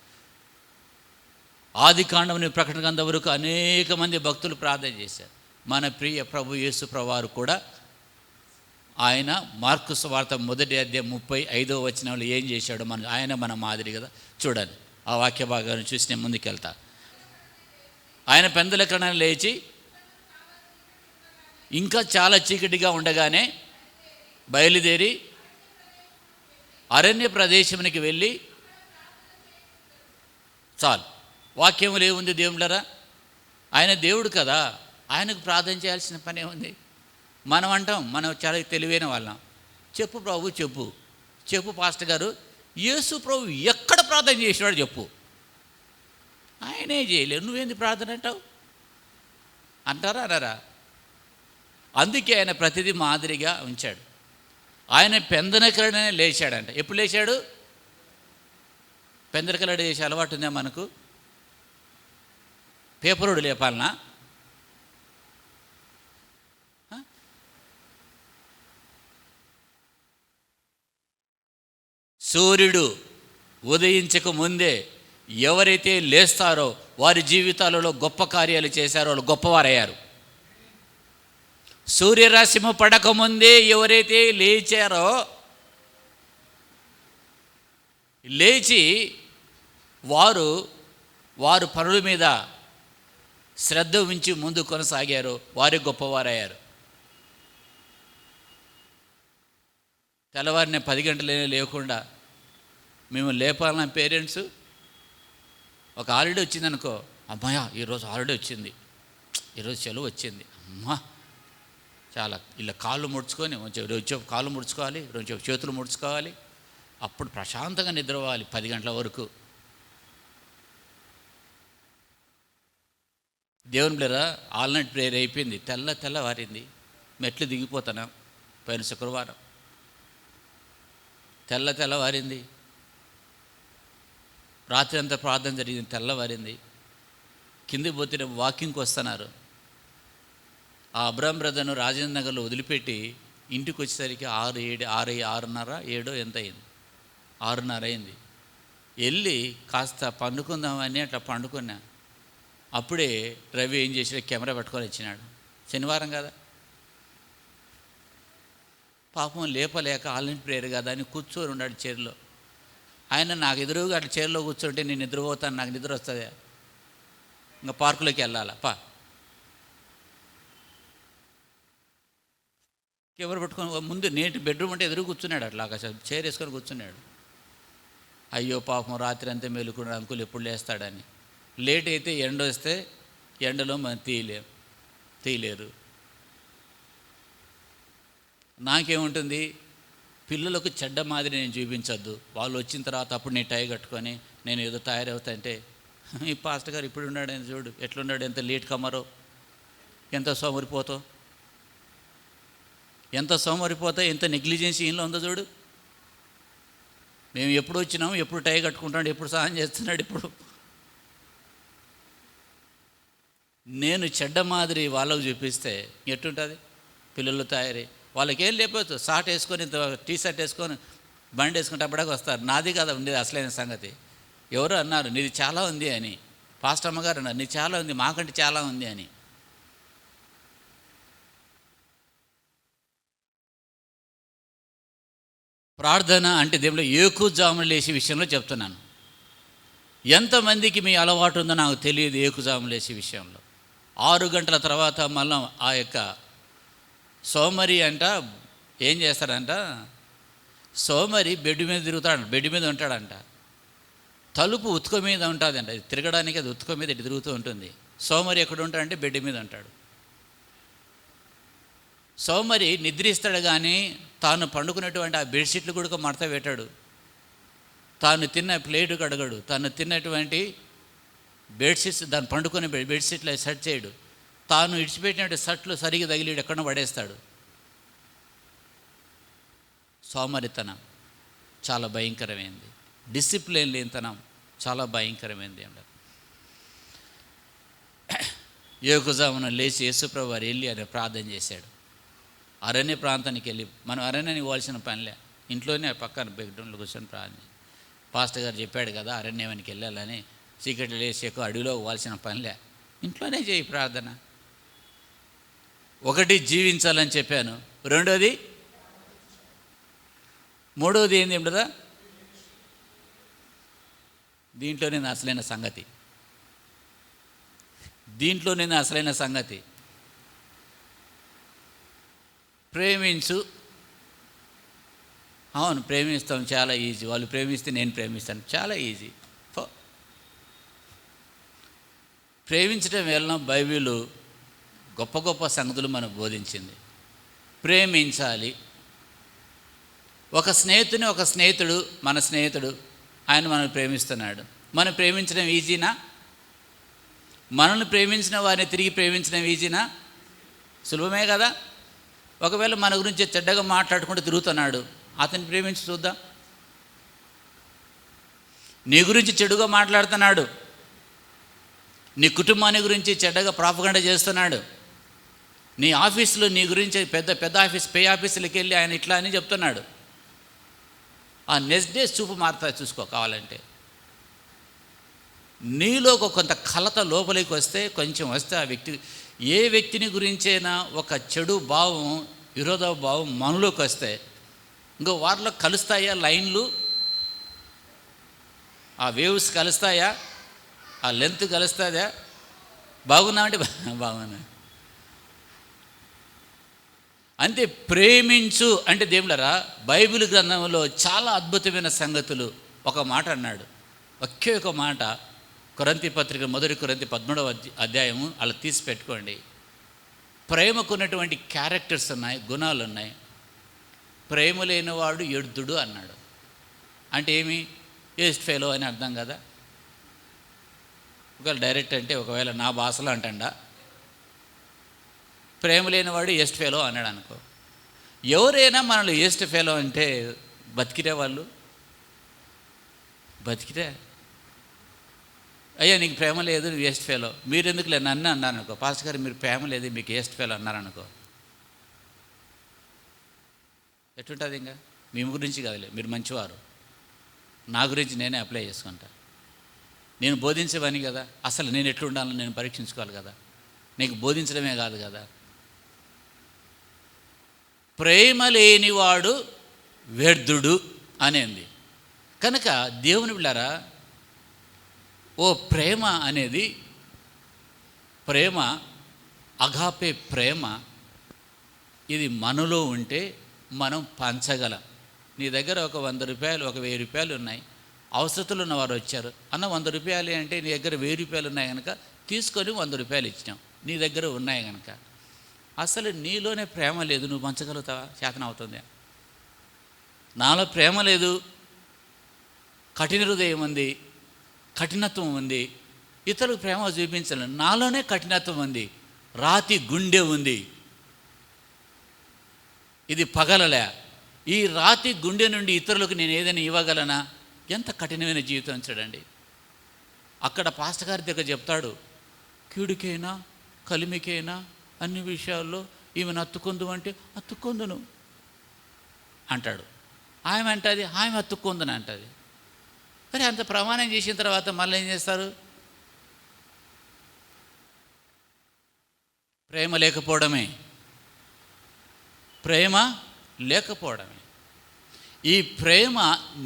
ఆదికాండం ప్రకటన గ్రంథం వరకు అనేక మంది భక్తులు ప్రార్థన చేశారు. మన ప్రియ ప్రభు యేసు ప్రభువారు కూడా ఆయన మార్కు సువార్త 1:35 ఏం చేశాడో ఆయన మన మాదిరి కదా. చూడండి ఆ వాక్య భాగాన్ని చూసి నేను ముందుకెళ్తా. ఆయన పెందలకన లేచి ఇంకా చాలా చీకటిగా ఉండగానే బయలుదేరి అరణ్య ప్రదేశానికి వెళ్ళి, చాలు వాక్యములు ఏముంది దేవుళ్ళరా, ఆయన దేవుడు కదా, ఆయనకు ప్రార్థన చేయాల్సిన పనే ఉంది. మనం అంటాం, మనం చాలా తెలివైన వాళ్ళం, చెప్పు ప్రభు చెప్పు, చెప్పు పాస్టర్ గారు, యేసు ప్రభు ఎక్కడ ప్రార్థన చేసినాడు చెప్పు. ఆయనే చేయలేరు, నువ్వేంది ప్రార్థన అంటావు అంటారా అనరా? అందుకే ఆయన ప్రతిదీ మాదిరిగా ఉంచాడు. ఆయన పెందనకలనే లేచాడంట. ఎప్పుడు లేచాడు? పెందనకలడ చేసే అలవాటు ఉందా మనకు? పేపరోడు లేపాలనా? సూర్యుడు ఉదయించక ముందే ఎవరైతే లేస్తారో వారి జీవితాలలో గొప్ప కార్యాలు చేశారో వాళ్ళు గొప్పవారయ్యారు. సూర్యరశ్మి పడకముందే ఎవరైతే లేచారో, లేచి వారు పనుల మీద శ్రద్ధ ఉంచి ముందు కొనసాగారో వారే గొప్పవారయ్యారు. తెల్లవారిన 10 గంటలైనా లేకుండా మేము లేపాలన్న పేరెంట్స్, ఒక హాలిడే వచ్చిందనుకో, అమ్మాయ ఈరోజు హాలిడే వచ్చింది, ఈరోజు సెలవు వచ్చింది, అమ్మా చాలా ఇలా కాళ్ళు ముడుచుకొని, రోజు కాళ్ళు ముడుచుకోవాలి, రోజు చేతులు ముడుచుకోవాలి, అప్పుడు ప్రశాంతంగా నిద్రపోవాలి 10 గంటల వరకు. దేవుని బిడ్డలారా, ఆల్ నైట్ ప్రేయర్ అయిపోయింది, తెల్లవారింది, మెట్లు దిగిపోతాను పోయిన శుక్రవారం, తెల్లవారింది, రాత్రి అంతా ప్రార్థన జరిగింది, తెల్లవారింది, కిందికి పోతే వాకింగ్కి వస్తున్నారు. ఆ అబ్రాం బ్రదర్ను రాజేంద్ర నగర్లో వదిలిపెట్టి ఇంటికి వచ్చేసరికి 6:30 ఎంత అయింది, 6:30 అయింది. వెళ్ళి కాస్త పండుకుందామని అట్లా పండుకున్నా. అప్పుడే రవి ఏం చేసాడు, కెమెరా పట్టుకొని వచ్చినాడు. శనివారం కదా, పాపం లేపలేక ఆన్లైన్ ప్రేయర్ కదా అని కూర్చొని ఉన్నాడు చైర్లో. ఆయన నాకు ఎదురుగా అట్లా చైర్లో కూర్చుంటే నేను నిద్రపోతాను, నాకు నిద్ర వస్తుంది, ఇంకా పార్కులోకి వెళ్ళాలా ఎవరు పట్టుకొని ముందు నేటి బెడ్రూమ్ అంటే ఎదురు కూర్చున్నాడు, అట్లాగా చైర్ వేసుకొని కూర్చున్నాడు. అయ్యో పాపం రాత్రి అంతా మేలుకున్నాడు, అంకుల్ ఎప్పుడు లేస్తాడని. లేట్ అయితే ఎండ వస్తే ఎండలో మనం తీయలేరు. నాకేముంటుంది, పిల్లలకు చెడ్డ మాదిరి నేను చూపించొద్దు, వాళ్ళు వచ్చిన తర్వాత అప్పుడు నేను టై కట్టుకొని నేను ఏదో తయారవుతాంటే, ఈ పాస్టర్ గారు ఇప్పుడు ఉన్నాడు, చూడు ఎట్లున్నాడు, ఎంత లేట్ కమ్మరో, ఎంత సోమరిపోతావు, ఎంత నెగ్లిజెన్సీ ఇంట్లో ఉందో చూడు. మేము ఎప్పుడు వచ్చినాము, ఎప్పుడు టై కట్టుకుంటాడు, ఎప్పుడు సహాయం చేస్తున్నాడు. ఇప్పుడు నేను చెడ్డ మాదిరి వాళ్ళకు చూపిస్తే ఎట్టుంటుంది? పిల్లలు తయారై వాళ్ళకేం లేకపోతే షార్ట్ వేసుకొని టీ షర్ట్ వేసుకొని బండి వేసుకుంటే అప్పటికి వస్తారు. నాది కదా ఉండేది అసలైన సంగతి. ఎవరు అన్నారు నీది చాలా ఉంది అని, పాస్టర్ అమ్మగారు అన్నారు నీది చాలా ఉంది, మాకంటే చాలా ఉంది అని. ప్రార్థన అంటే దేవుళ్ళు ఏకుజామున లేచే విషయంలో చెప్తున్నాను. ఎంతమందికి మీ అలవాటు ఉందో నాకు తెలియదు. ఏకుజామున లేచే విషయంలో 6 గంటల తర్వాత మళ్ళీ ఆ యొక్క సోమరి అంట ఏం చేస్తాడంట, సోమరి బెడ్ మీద తిరుగుతాడు, బెడ్ మీద ఉంటాడంట, తలుపు ఉతుక మీద ఉంటుందంట, తిరగడానికి అది ఉతుక మీద ఇటు తిరుగుతూ ఉంటుంది. సోమరి ఎక్కడ ఉంటాడంటే బెడ్ మీద ఉంటాడు. సోమరి నిద్రిస్తాడు కానీ తాను పండుకున్నటువంటి ఆ బెడ్షీట్లు కూడా మడత పెట్టాడు, తాను తిన్న ప్లేటు కడగడు, తాను తిన్నటువంటి బెడ్షీట్స్ దాన్ని పండుకునే బెడ్షీట్లు సెట్ చేయడు, తాను ఇడిచిపెట్టినట్టు షర్ట్లు సరిగా తగిలిడు ఎక్కడో పడేస్తాడు. సోమరితనం చాలా భయంకరమైంది, డిసిప్లిన్ లేనితనం చాలా భయంకరమైంది అంటారు. యోగజామున లేచి యేసుప్రభు వారు వెళ్ళి ఆయన ప్రార్థన చేశాడు. అరణ్య ప్రాంతానికి వెళ్ళి, మనం అరణ్యానికి పోవాల్సిన పనిలే, ఇంట్లోనే పక్కన బెడ్రూమ్లో కూర్చొని ప్రార్థన. పాస్టర్ గారు చెప్పాడు కదా అరణ్యానికి వెళ్ళాలని, చీకటి లేచి ఎక్కువ అడవిలో పోవాల్సిన పనిలే, ఇంట్లోనే చేయి ప్రార్థన. ఒకటి జీవించాలని చెప్పాను, రెండోది మూడవది ఏంది ఏమిటదా, దీంట్లోనే అసలైన సంగతి, దీంట్లోనే అసలైన సంగతి ప్రేమించు. అవును, ప్రేమిస్తాం, చాలా ఈజీ. వాళ్ళు ప్రేమిస్తే నేను ప్రేమిస్తాను, చాలా ఈజీ. ప్రేమించడం వలన బైబిల్ గొప్ప గొప్ప సంగతులు మనకు బోధించింది. ప్రేమించాలి. ఒక స్నేహితుడు మన స్నేహితుడు, ఆయన మనల్ని ప్రేమిస్తున్నాడు. మనం ప్రేమించడం ఈజీనా? మనల్ని ప్రేమించిన వారిని తిరిగి ప్రేమించడం ఈజీనా? సులభమే కదా. ఒకవేళ మన గురించి చెడ్డగా మాట్లాడుకుంటూ తిరుగుతున్నాడు, అతన్ని ప్రేమించి చూద్దాం. నీ గురించి చెడుగా మాట్లాడుతున్నాడు, నీ కుటుంబాన్ని గురించి చెడ్డగా ప్రాపగండ చేస్తున్నాడు, నీ ఆఫీసులో నీ గురించి పెద్ద ఆఫీస్ పే ఆఫీసులకి వెళ్ళి ఆయన ఇట్లా అని చెప్తున్నాడు, ఆ నెక్స్ట్ డే చూపు మారుతా చూసుకో. కావాలంటే నీలో కొంత కలత లోపలికి వస్తే, కొంచెం వస్తే, ఆ వ్యక్తి ఏ వ్యక్తిని గురించైనా ఒక చెడు భావం, విరోధ భావం మనలోకి వస్తే, ఇంకో వారిలో కలుస్తాయా లైన్లు, ఆ వేవ్స్ కలుస్తాయా, ఆ లెంత్ కలుస్తుందా? బాగున్నామంటే బాగున్నా అంతే. ప్రేమించు అంటే దేవులరా, బైబిల్ గ్రంథంలో చాలా అద్భుతమైన సంగతులు. ఒక మాట అన్నాడు, ఒకే ఒక మాట, కొరింథీ పత్రిక 1 కొరింథీ 13వ అధ్యాయము అలా తీసి పెట్టుకోండి. ప్రేమకున్నటువంటి క్యారెక్టర్స్ ఉన్నాయి, గుణాలు ఉన్నాయి. ప్రేమ లేనివాడు ఎడుతుడు అన్నాడు. అంటే ఏమి? వేస్ట్ ఫెలో అని అర్థం కదా. ఒకవేళ డైరెక్ట్ అంటే, ఒకవేళ నా భాషలో అంటండా, ప్రేమ లేనివాడు వేస్ట్ ఫెలో అన్నాడు అనుకో. ఎవరైనా మనల్ని వేస్ట్ ఫెలో అంటే బతికిరే వాళ్ళు, బతికిరే. అయ్యా నీకు ప్రేమ లేదు, నువ్వు వేస్ట్ ఫెలో. మీరు ఎందుకు లేదు నన్ను అన్నాను అనుకో, పాస్టర్ గారు మీరు ప్రేమ లేదు మీకు వేస్ట్ ఫెలో అన్నారనుకో, ఎట్టుంటుంది? ఇంకా మీ గురించి కాదులే, మీరు మంచివారు, నా గురించి నేనే అప్లై చేసుకుంటా. నేను బోధించేవని కదా, అసలు నేను ఎట్లుండాలని నేను పరీక్షించుకోవాలి కదా, నీకు బోధించడమే కాదు కదా. ప్రేమ లేనివాడు వ్యర్థుడు అనేది. కనుక దేవుని బిడ్డలారా, ఓ ప్రేమ అనేది, ప్రేమ అగాపే ప్రేమ, ఇది మనలో ఉంటే మనం పంచగలం. నీ దగ్గర ఒక 100 రూపాయలు, ఒక 1000 రూపాయలు ఉన్నాయి, అవసరతలు ఉన్నవారు వచ్చారు, అన్న 100 రూపాయలు అంటే నీ దగ్గర 1000 రూపాయలు ఉన్నాయి కనుక తీసుకొని 100 రూపాయలు ఇచ్చినాం, నీ దగ్గర ఉన్నాయి కనుక. అసలు నీలోనే ప్రేమ లేదు, నువ్వు పంచగలుగుతావా? చేతన అవుతుంది. నాలో ప్రేమ లేదు, కఠిన హృదయం ఉంది, కఠినత్వం ఉంది, ఇతరులకు ప్రేమ చూపించలేను. నాలోనే కఠినత్వం ఉంది, రాతి గుండె ఉంది, ఇది పగలలే. ఈ రాతి గుండె నుండి ఇతరులకు నేను ఏదైనా ఇవ్వగలనా? ఎంత కఠినమైన జీవితం చూడండి. అక్కడ పాస్టర్ గారి దగ్గర చెప్తాడు, కీడుకైనా కలిమికైనా అన్ని విషయాల్లో ఈమెను అత్తుకుందు అంటే అత్తుకుందును అంటాడు. ఆమె అంటుంది, ఆమె అత్తుకుందని అంటుంది. మరి అంత ప్రమాణం చేసిన తర్వాత మళ్ళీ ఏం చేస్తారు? ప్రేమ లేకపోవడమే, ప్రేమ లేకపోవడమే. ఈ ప్రేమ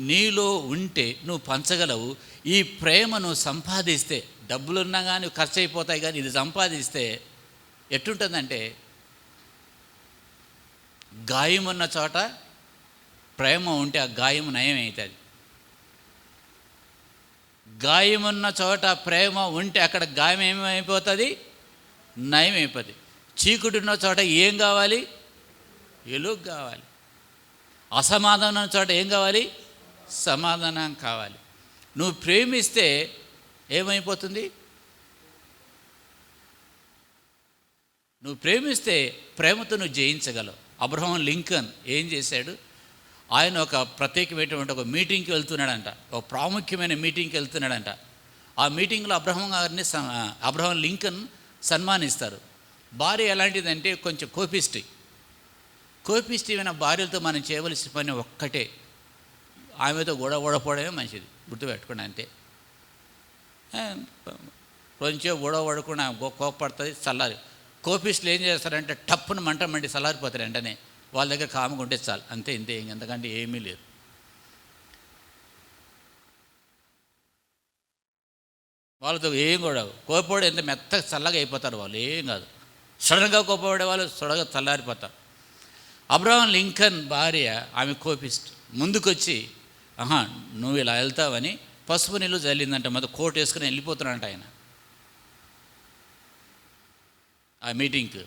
నీలో ఉంటే నువ్వు పంచగలవు. ఈ ప్రేమ నువ్వు సంపాదిస్తే, డబ్బులున్నా కానీ ఖర్చు అయిపోతాయి, కానీ ఇది సంపాదిస్తే ఎట్టుంటుందంటే, గాయం ఉన్న చోట ప్రేమ ఉంటే ఆ గాయం నయం అవుతుంది. గాయం ఉన్న చోట ప్రేమ ఉంటే అక్కడ గాయం ఏమైపోతుంది? నయం అయిపోతుంది. చీకుడు ఉన్న చోట ఏం కావాలి? వెలుగు కావాలి. అసమాధానం చోట ఏం కావాలి? సమాధానం కావాలి. నువ్వు ప్రేమిస్తే ఏమైపోతుంది? నువ్వు ప్రేమిస్తే ప్రేమతో నువ్వు జయించగలవు. అబ్రహాం లింకన్ ఏం చేశాడు? ఆయన ఒక ప్రత్యేకమైనటువంటి ఒక మీటింగ్కి వెళ్తున్నాడంట, ఒక ప్రాముఖ్యమైన మీటింగ్కి వెళ్తున్నాడంట. ఆ మీటింగ్లో అబ్రహం లింకన్ సన్మానిస్తారు. భార్య ఎలాంటిదంటే కొంచెం కోపిష్టిమైన భార్యలతో మనం చేయవలసిన పని ఒక్కటే, ఆమెతో గొడవడపోవడమే మంచిది, గుర్తుపెట్టుకోండి అంతే. కొంచెం గొడవడకుండా కోపడుతుంది, చల్లారి. కోపిస్టులు ఏం చేస్తారంటే టప్పును మండి చల్లారిపోతారు వెంటనే, వాళ్ళ దగ్గర కాముగా ఉంటే చాలు, అంతే ఇంతే, ఇంకంతకంటే ఏమీ లేదు. వాళ్ళతో ఏం గొడవ, కోపపడి ఎంత మెత్తగా చల్లగా అయిపోతారు వాళ్ళు, ఏం కాదు. సడన్గా కోపపడే వాళ్ళు సడన్గా చల్లారిపోతారు. అబ్రహాం లింకన్ భార్య ఆమె కోపిస్ట్ ముందుకొచ్చి, నువ్వు ఇలా వెళ్తావని పసుపు నీళ్ళు జల్లిందంట. మొత్తం కోట్ వేసుకుని వెళ్ళిపోతున్నాడంట ఆయన. ఆ మీటింగ్కి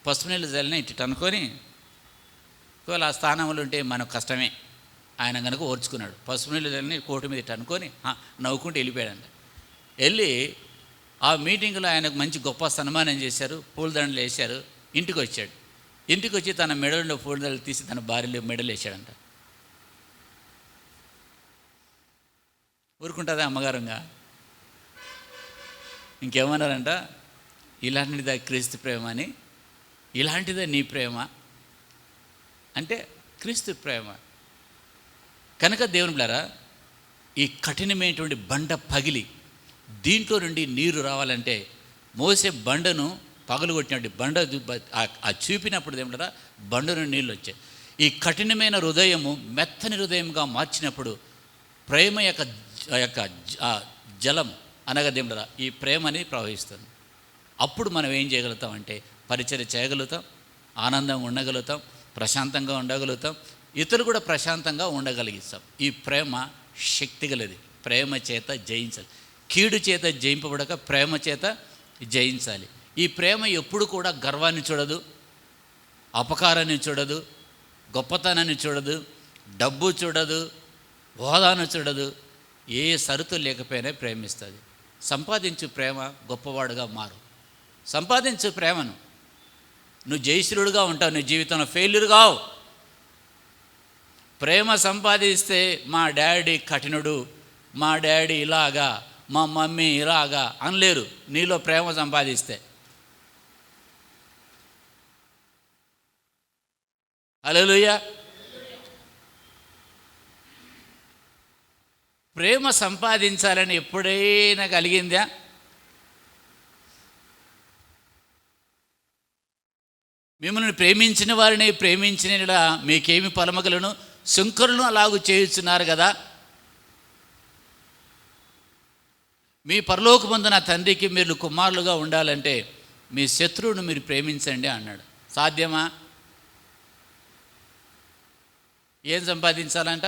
పసుపు నీళ్ళు జల్లిన ఇటు అనుకొని, ఒకవేళ ఆ స్థానంలో ఉంటే మనకు కష్టమే. ఆయన కనుక ఓర్చుకున్నాడు. పసుపు నీళ్ళు జల్లిని కోటు మీద ఇటు అనుకొని నవ్వుకుంటూ వెళ్ళిపోయాడంట. వెళ్ళి ఆ మీటింగ్లో ఆయనకు మంచి గొప్ప సన్మానం చేశారు, పూలదండలు వేశారు. ఇంటికి వచ్చాడు. ఇంటికి వచ్చి తన మెడలో పూలదండలు తీసి తన భార్యలో మెడలు వేసాడంట. ఊరుకుంటుందా అమ్మగారుగా? ఇంకేమన్నారంట, ఇలాంటిదా క్రీస్తు ప్రేమ అని, ఇలాంటిదే నీ ప్రేమ అంటే క్రీస్తు ప్రేమ. కనుక దేవుని బిడ్డలారా, ఈ కఠినమైనటువంటి బండ పగిలి దీంట్లో నుండి నీరు రావాలంటే మోసే బండను పగలగొట్టినట్టు బండ ఆ చూపినప్పుడు ఏమిటరా బండ నుండి నీళ్ళు వచ్చాయి. ఈ కఠినమైన హృదయము మెత్తని హృదయంగా మార్చినప్పుడు ప్రేమ యొక్క జలం అనగా దేవుడరా ఈ ప్రేమ అనేది ప్రవహిస్తుంది. అప్పుడు మనం ఏం చేయగలుగుతాం అంటే పరిచర్య చేయగలుగుతాం, ఆనందంగా ఉండగలుగుతాం, ప్రశాంతంగా ఉండగలుగుతాం, ఇతరులు కూడా ప్రశాంతంగా ఉండగలిగిస్తాం. ఈ ప్రేమ శక్తి గలది. ప్రేమ చేత జయించాలి. కీడు చేత జయింపబడక ప్రేమ చేత జయించాలి. ఈ ప్రేమ ఎప్పుడు కూడా గర్వాన్ని చూడదు, అపకారాన్ని చూడదు, గొప్పతనాన్ని చూడదు, డబ్బు చూడదు, హోదాను చూడదు. ఏ సరుతు లేకపోయినా ప్రేమిస్తుంది. సంపాదించు ప్రేమ గొప్పవాడుగా మారు. సంపాదించు ప్రేమను, నువ్వు జయశ్రీలుడుగా ఉంటావు, నీ జీవితంలో ఫెయిల్యూర్ కావు. ప్రేమ సంపాదిస్తే మా డాడీ కఠినుడు, మా డాడీ ఇలాగా, మా మమ్మీ ఇలాగా అనలేరు. నీలో ప్రేమ సంపాదిస్తే. హల్లెలూయా. ప్రేమ సంపాదించాలని ఎప్పుడైనా కలిగిందా? మిమ్మల్ని ప్రేమించిన వారిని ప్రేమించిన మీకేమి పలమగలను, శంకరులను అలాగూ చేయుచున్నారు కదా. మీ పరలోకమందున తండ్రికి మీరు కుమారులుగా ఉండాలంటే మీ శత్రువును మీరు ప్రేమించండి అన్నాడు. సాధ్యమా? ఏం సంపాదించాలంట?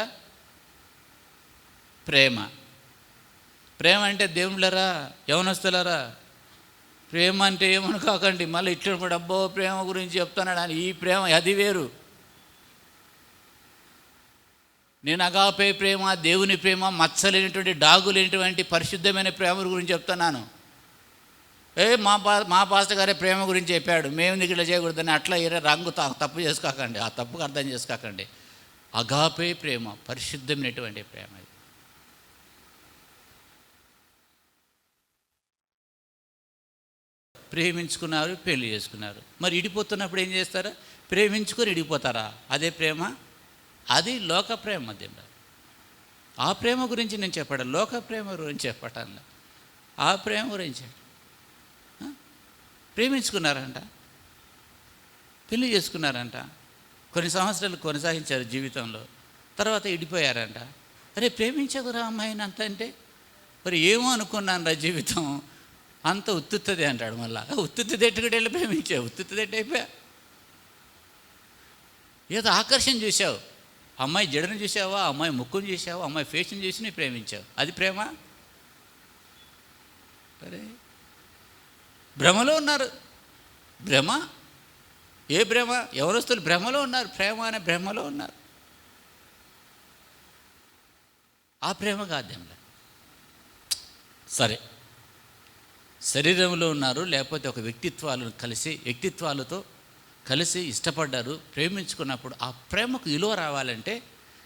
ప్రేమ. ప్రేమ అంటే దేవుళ్ళరా, యవనస్తులరా, ప్రేమ అంటే ఏమనుకోకండి. మళ్ళీ ఇట్లా డబ్బో ప్రేమ గురించి చెప్తున్నాడు అని. ఈ ప్రేమ అది వేరు. నేను అగాపే ప్రేమ, దేవుని ప్రేమ, మచ్చలేనటువంటి డాగు లేనటువంటి పరిశుద్ధమైన ప్రేమ గురించి చెప్తున్నాను. మా పాస్టర్ గారే ప్రేమ గురించి చెప్పాడు, మేము ఇట్లా చేయకూడదని అట్లా రంగు తప్పు చేసుకోకండి, ఆ తప్పుకు అర్థం చేసుకోకండి. అగాపే ప్రేమ పరిశుద్ధమైనటువంటి ప్రేమ. ప్రేమించుకున్నారు, పెళ్లి చేసుకున్నారు. మరి ఇడిపోతున్నప్పుడు ఏం చేస్తారా? ప్రేమించుకొని ఇడిపోతారా? అదే ప్రేమ? అది లోక ప్రేమ మధ్యలో. ఆ ప్రేమ గురించి నేను చెప్పాను, లోక ప్రేమ గురించి చెప్పటాను. ఆ ప్రేమ గురించి ప్రేమించుకున్నారంట, పెళ్లి చేసుకున్నారంట, కొన్ని సంవత్సరాలు కొనసాగించారు జీవితంలో, తర్వాత ఇడిపోయారంట. అరే ప్రేమించకురా అమ్మాయిని అంత అంటే, మరి ఏమో అనుకున్నాను రా జీవితం అంత ఉత్తుత్తది అంటాడు. మళ్ళా ఉత్తుత్తి ఎట్టుకుంటే వెళ్ళి ప్రేమించావు, ఉత్తుత్తి ఎట్టు అయిపోయా. ఏదో ఆకర్షణ చూసావు, అమ్మాయి జడను చూసావా, అమ్మాయి ముక్కును చూసావా, అమ్మాయి ఫేస్ని చూసి నీ ప్రేమించావు. అది ప్రేమ? అరే భ్రమలో ఉన్నారు. భ్రమ? ఏ భ్రమ? యవనస్తులు భ్రమలో ఉన్నారు, ప్రేమ అనే భ్రమలో ఉన్నారు. ఆ ప్రేమ కాదేంలా. సరే, శరీరంలో ఉన్నారు, లేకపోతే ఒక వ్యక్తిత్వాలతో కలిసి ఇష్టపడ్డారు, ప్రేమించుకున్నప్పుడు ఆ ప్రేమకు విలువ రావాలంటే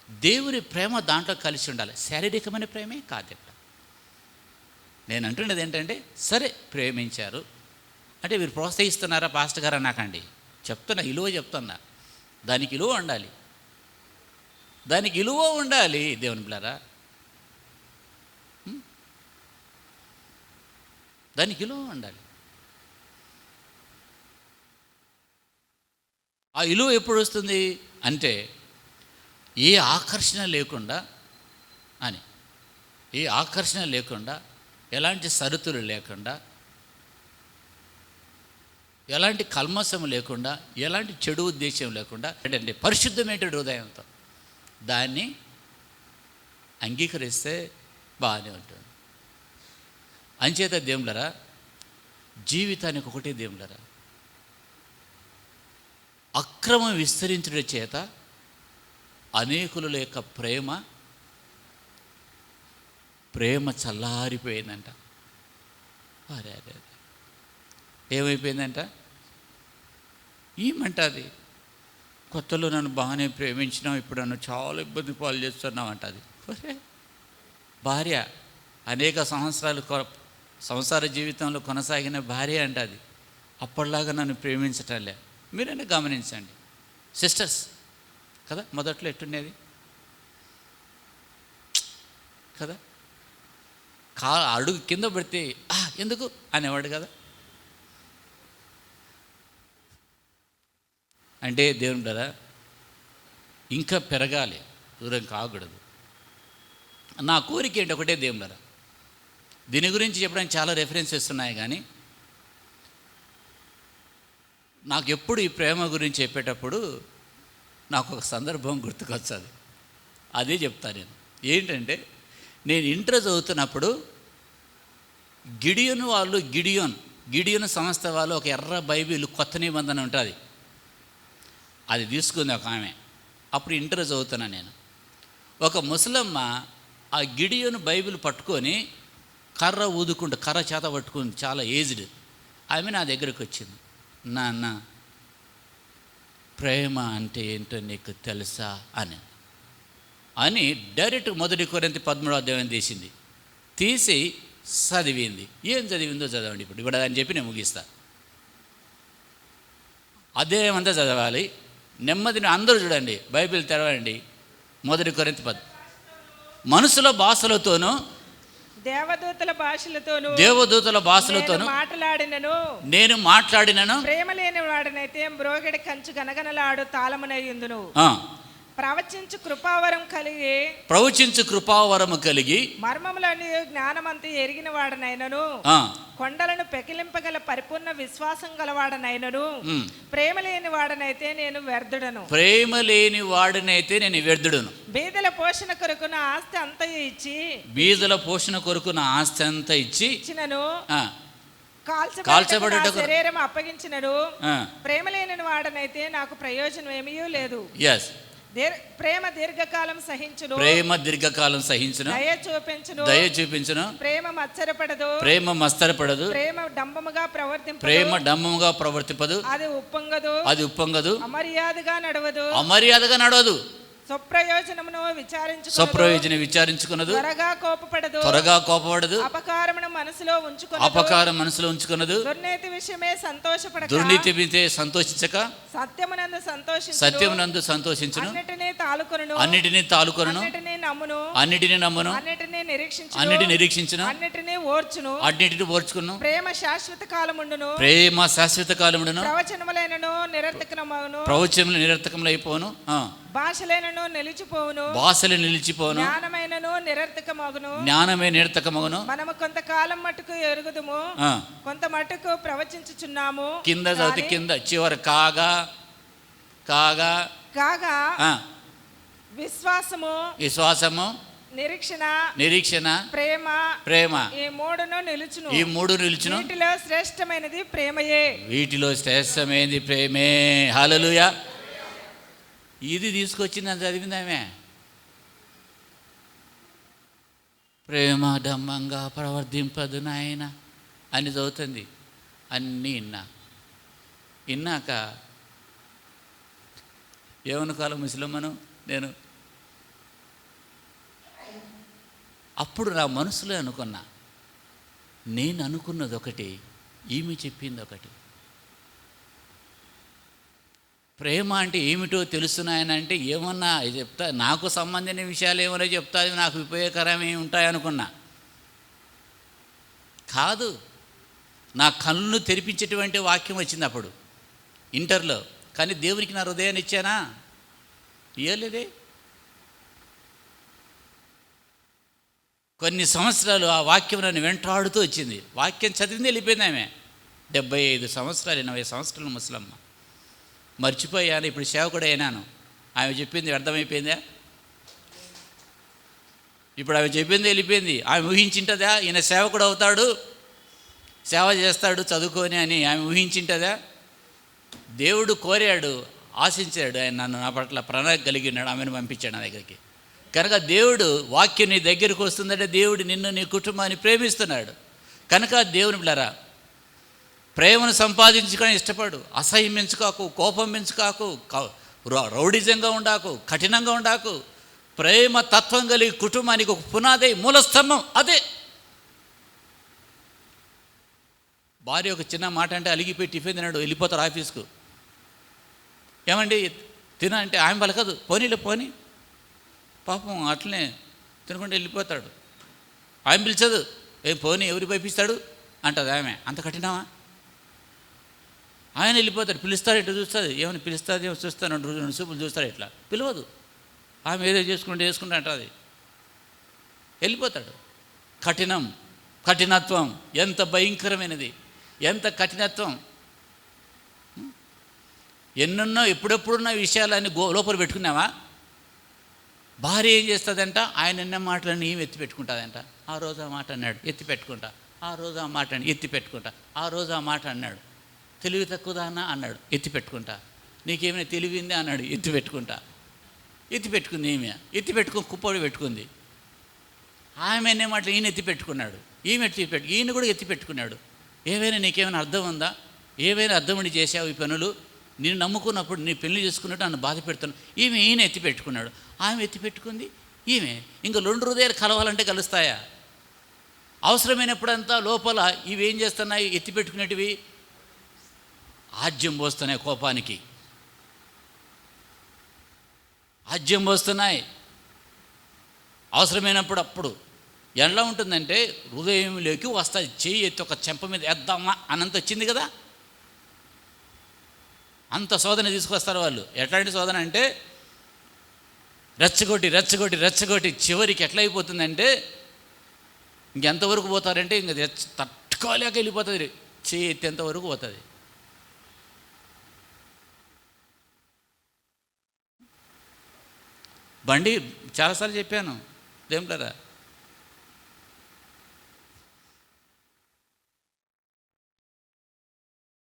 దేవుని ప్రేమ దాంట్లో కలిసి ఉండాలి. శారీరకమైన ప్రేమే కాదు. ఇక్కడ నేను అంటున్నది ఏంటంటే, సరే ప్రేమించారు అంటే మీరు ప్రోత్సహిస్తున్నారా పాస్టర్ గారు నాకండి, చెప్తున్నా, విలువ చెప్తున్నా. దానికి విలువ ఉండాలి, దానికి విలువ ఉండాలి దేవుని బిడ్డలారా. దానికి విలువ ఉండాలి. ఆ విలువ ఎప్పుడు వస్తుంది అంటే, ఏ ఆకర్షణ లేకుండా అని, ఏ ఆకర్షణ లేకుండా, ఎలాంటి షరతులు లేకుండా, ఎలాంటి కల్మషం లేకుండా, ఎలాంటి చెడు ఉద్దేశం లేకుండా, అంటే పరిశుద్ధమైన హృదయంతో దాన్ని అంగీకరిస్తే బాగానే ఉంటుంది. అంచేత దేవులరా, జీవితానికి ఒకటే దేవులరా, అక్రమం విస్తరించడం చేత అనేకుల యొక్క ప్రేమ చల్లారిపోయిందంట. అరే అరే అరే, ఏమైపోయిందంట? ఏమంటది? కొత్తలో నన్ను బాగానే ప్రేమించినావు, ఇప్పుడు నన్ను చాలా ఇబ్బంది పాలు చేస్తున్నావు అంటది. భార్య అనేక సంవత్సరాలు సంసార జీవితంలో కొనసాగిన భార్య అంటది, అప్పటిలాగా నన్ను ప్రేమించటంలే. మీరైనా గమనించండి సిస్టర్స్, కదా, మొదట్లో ఎట్టుండేది కదా, అడుగు కింద పెడితే ఎందుకు అనేవాడు కదా. అంటే దేవుని ద్వారా ఇంకా పెరగాలి, దూరం కాకూడదు. నా కోరిక ఏంటి? ఒకటే దేవుని ద్వారా. దీని గురించి చెప్పడానికి చాలా రెఫరెన్సెస్ ఉన్నాయి, కానీ నాకు ఎప్పుడు ఈ ప్రేమ గురించి చెప్పేటప్పుడు నాకు ఒక సందర్భం గుర్తుకొచ్చాది. అదే చెప్తాను నేను. ఏంటంటే, నేను ఇంటర్ చదువుతున్నప్పుడు గిడియోన్ సంస్థ వాళ్ళు ఒక ఎర్ర బైబిల్ కొత్త నిబంధన ఉంటుంది, అది తీసుకుంది ఒక ఆమె. అప్పుడు ఇంటర్ చదువుతున్నాను నేను. ఒక ముసలమ్మ ఆ గిడియోను బైబిల్ పట్టుకొని కర్ర ఊదుకుంటూ, కర్ర చేత పట్టుకుంది, చాలా ఏజ్డ్ ఆమె నా దగ్గరకు వచ్చింది. నాన్న, ప్రేమ అంటే ఏంటో నీకు తెలుసా అని డైరెక్ట్ 1 కొరింథీ 13 తీసింది. తీసి చదివింది. ఏం చదివిందో చదవండి ఇప్పుడు అని చెప్పి నేను ముగిస్తా. అదేమంతా చదవాలి నెమ్మదిని. అందరూ చూడండి, బైబిల్ తెరవండి. 1 కొరింథీ 10. మనుషుల భాషలతోనూ దేవదూతల భాషలతోనూ నేను మాట్లాడినను ప్రేమ లేని వాడనైతే మ్రోగడి కంచు గనగనలాడు తాళమునయ్యుందును. ప్రవచించు కృపావరము కలిగి మర్మములని జ్ఞానమంతా ఎరిగిన వాడనైనను, కొండలను పెకిలింపగల పరిపూర్ణ విశ్వాసం గలవాడనైనను, ప్రేమ లేని వాడనైతే నేను వ్యర్థుడను. బీదల పోషణ కొరకు నా ఆస్తి అంతా ఇచ్చి ఇచ్చినను, కాల్చబడే శరీరం అప్పగించినను, ప్రేమ లేని వాడనైతే నాకు ప్రయోజనం ఏమీ లేదు. ప్రేమ దీర్ఘకాలం సహించును, దయ చూపించును, ప్రేమ మత్సరపడదు, ప్రేమ డంబముగా ప్రవర్తింపదు, అది ఉప్పొంగదు, అమర్యాదగా నడవదు, స్వప్రయోజనమును విచారించుకున్నదు, త్వరగా కోపపడదు, అపకారమును మనసులో ఉంచుకున్నదు, దుర్నీతి విషయమే సంతోషించక సత్యమునందు సంతోషించును, అన్నిటినీ తాలుకొనును, అన్నిటినీ నమ్మును, అన్నిటిని నిరీక్షించును, అన్నిటిని ఓర్చుకును, ప్రేమ శాశ్వత కాలముండును, ప్రవచనములైనను నిరర్థకములైపోను, భాషలైనను నిలిచిపోవును, జ్ఞానమే నిరర్థకమగును. మనము కొంతకాలం మట్టుకు ఎరుగుదుము, కొంత మట్టుకు ప్రవచించుచున్నాము. కింద చివరి కాగా విశ్వాసము, నిరీక్షణ, ప్రేమ ఈ మూడును నిలుచును. వీటిలో శ్రేష్టమైనది ప్రేమే. హల్లెలూయా. ఇది తీసుకొచ్చింది అని చదివిందామే. ప్రేమ డంబంగా ప్రవర్తింపదు నాయన అని చదువుతుంది. అన్నీ విన్నాక ఏమనుకోవాలి ముసలమ్మను? నేను అప్పుడు నా మనసులో అనుకున్నా, నేను అనుకున్నది ఒకటి, ఈమె చెప్పింది ఒకటి. ప్రేమ అంటే ఏమిటో తెలుసునాయనంటే ఏమన్నా చెప్తా, నాకు సంబంధించిన విషయాలు ఏమన్నా చెప్తా, అవి నాకు ఉపయోగకరమే ఉంటాయనుకున్నా. కాదు, నా కళ్ళు తెరిపించేటువంటి వాక్యం వచ్చింది అప్పుడు ఇంటర్లో. కానీ దేవునికి నా హృదయాన్ని ఇచ్చానా? ఇవ్వలేదే. కొన్ని సంవత్సరాలు ఆ వాక్యం నన్ను వెంటాడుతూ వచ్చింది. వాక్యం చదివింది వెళ్ళిపోయింది ఆమె. 75 సంవత్సరాలు 80 సంవత్సరాలు ముసలమ్మ. మర్చిపోయాను, ఇప్పుడు సేవకుడు అయినాను. ఆమె చెప్పింది అర్థమైపోయిందా? ఇప్పుడు ఆమె చెప్పింది వెళ్ళిపోయింది. ఆమె ఊహించింటదా ఈయన సేవకుడు అవుతాడు, సేవ చేస్తాడు చదువుకొని అని ఆమె ఊహించింటదా? దేవుడు కోరాడు, ఆశించాడు. ఆయన నన్ను నా పట్ల ప్రణాళిక కలిగి ఉన్నాడు, ఆమెను పంపించాడు నా దగ్గరికి. కనుక దేవుడు వాక్యం నీ దగ్గరికి వస్తుందంటే దేవుడు నిన్ను, నీ కుటుంబాన్ని ప్రేమిస్తున్నాడు. కనుక దేవుని బిడ్డలారా, ప్రేమను సంపాదించుకొని ఇష్టపడు. అసహ్యం పెంచుకోకు, కోపం పెంచుకోకు, రౌడిజంగా ఉండాకు, కఠినంగా ఉండాకు. ప్రేమ తత్వం కలిగి కుటుంబానికి ఒక పునాది, మూలస్తంభం అదే. భార్య ఒక చిన్న మాట అంటే అలిగిపోయి టిఫిన్ తిన్నాడు, వెళ్ళిపోతారు ఆఫీస్కు. ఏమండి తిన అంటే ఆమె పలకదు, పోనీలే పోనీ, పాపం అట్లనే తినకుండా వెళ్ళిపోతాడు. ఆమె పిలిచదు, ఏం పోనీ ఎవరు పంపిస్తాడు అంటది ఆమె. అంత కఠినమా? ఆయన వెళ్ళిపోతాడు, పిలుస్తాడు, ఇట్లా చూస్తుంది, ఏమైనా పిలుస్తుంది ఏమో చూస్తాను, 2 చూపులు చూస్తాడు, ఇట్లా పిలవదు. ఆమె ఏదో చేసుకుంటే అంటది, వెళ్ళిపోతాడు. కఠినత్వం ఎంత భయంకరమైనది, ఎంత కఠినత్వం. ఎన్నెన్నో ఎప్పుడెప్పుడున్న విషయాలన్నీ లోపల పెట్టుకున్నావా? భార్య ఏం చేస్తుందంట, ఆయన ఎన్న మాటలన్నీ ఏమి ఎత్తి పెట్టుకుంటుందంట. ఆ రోజు ఆ మాట అన్నాడు, ఎత్తి పెట్టుకుంటా. ఆ రోజు ఆ మాట ఎత్తి పెట్టుకుంటా. ఆ రోజు ఆ మాట అన్నాడు, తెలివి తక్కువదానా అన్నాడు, ఎత్తి పెట్టుకుంటా. నీకేమైనా తెలివింది అన్నాడు, ఎత్తి పెట్టుకుంటా. ఎత్తి పెట్టుకుంది ఈమె, ఎత్తి పెట్టుకుని కుప్పడి పెట్టుకుంది. ఆమె ఎన్నే మాటలు ఈయన ఎత్తి పెట్టుకున్నాడు, ఈయన కూడా ఎత్తి పెట్టుకున్నాడు. ఏమైనా నీకేమైనా అర్థం ఉందా? ఏమైనా అర్థమని చేసావు ఈ పనులు? నేను నమ్ముకున్నప్పుడు నీ పెళ్లి చేసుకున్నట్టు నన్ను బాధ పెడుతున్నాను. ఈయన ఎత్తి పెట్టుకున్నాడు, ఆమె ఎత్తి పెట్టుకుంది. ఈమె ఇంకా 2 హృదయాలు కలవాలంటే కలుస్తాయా? అవసరమైనప్పుడంతా లోపల ఇవి ఏం చేస్తున్నాయి? ఎత్తి పెట్టుకునేటివి ఆజ్యం పోస్తున్నాయి, కోపానికి ఆజ్యం పోస్తున్నాయి. అవసరమైనప్పుడు అప్పుడు ఎలా ఉంటుందంటే హృదయంలోకి వస్తుంది. చెయ్యి ఎత్తి ఒక చెంప మీద వేద్దామా అనంత వచ్చింది కదా, అంత శోధన తీసుకొస్తారు వాళ్ళు. ఎట్లాంటి శోధన అంటే రెచ్చగొట్టి చివరికి ఎట్లా అయిపోతుందంటే ఇంకెంతవరకు పోతారంటే ఇంక తట్టుకోలేక వెళ్ళిపోతుంది, చెయ్యి ఎత్తేంతవరకు పోతుంది. బండి చాలాసార్లు చెప్పాను దేవులారా,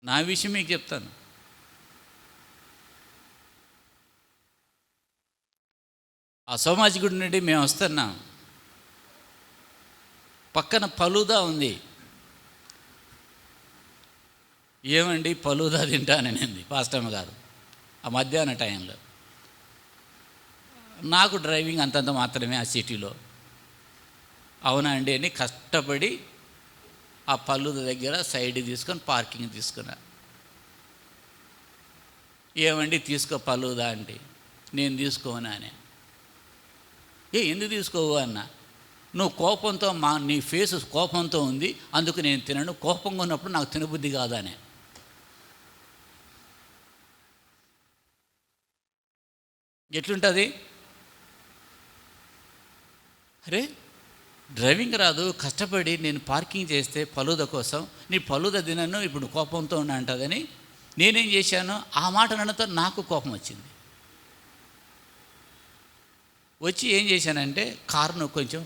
నా విషయం మీకు చెప్తాను. ఆ సోమాజి గుడి నుండి మేము వస్తున్నాం, పక్కన ఫలూదా ఉంది. ఏమండి ఫలూదా తింటాననింది పాస్టమ్మ గారు ఆ మధ్యాహ్న టైంలో. నాకు డ్రైవింగ్ అంతంత మాత్రమే ఆ సిటీలో. అవునా అండి అని కష్టపడి ఆ ఫలూదా దగ్గర సైడ్ తీసుకొని పార్కింగ్ తీసుకున్నా. ఏమండి తీసుకో ఫలూదా అండి. నేను తీసుకోనా అని. ఎందుకు తీసుకోవు అన్న. నువ్వు కోపంతో నీ ఫేస్ కోపంతో ఉంది, అందుకు నేను తినను. కోపంగా ఉన్నప్పుడు నాకు తినబుద్ధి కాదని. ఎట్లుంటుంది? అరే డ్రైవింగ్ రాదు, కష్టపడి నేను పార్కింగ్ చేస్తే ఫలూదా కోసం, నీ ఫలూదా తినను, ఇప్పుడు కోపంతో ఉన్నా అంటుందని నేనేం చేశాను, ఆ మాట అనడంతో నాకు కోపం వచ్చింది. వచ్చి ఏం చేశానంటే కారును కొంచెం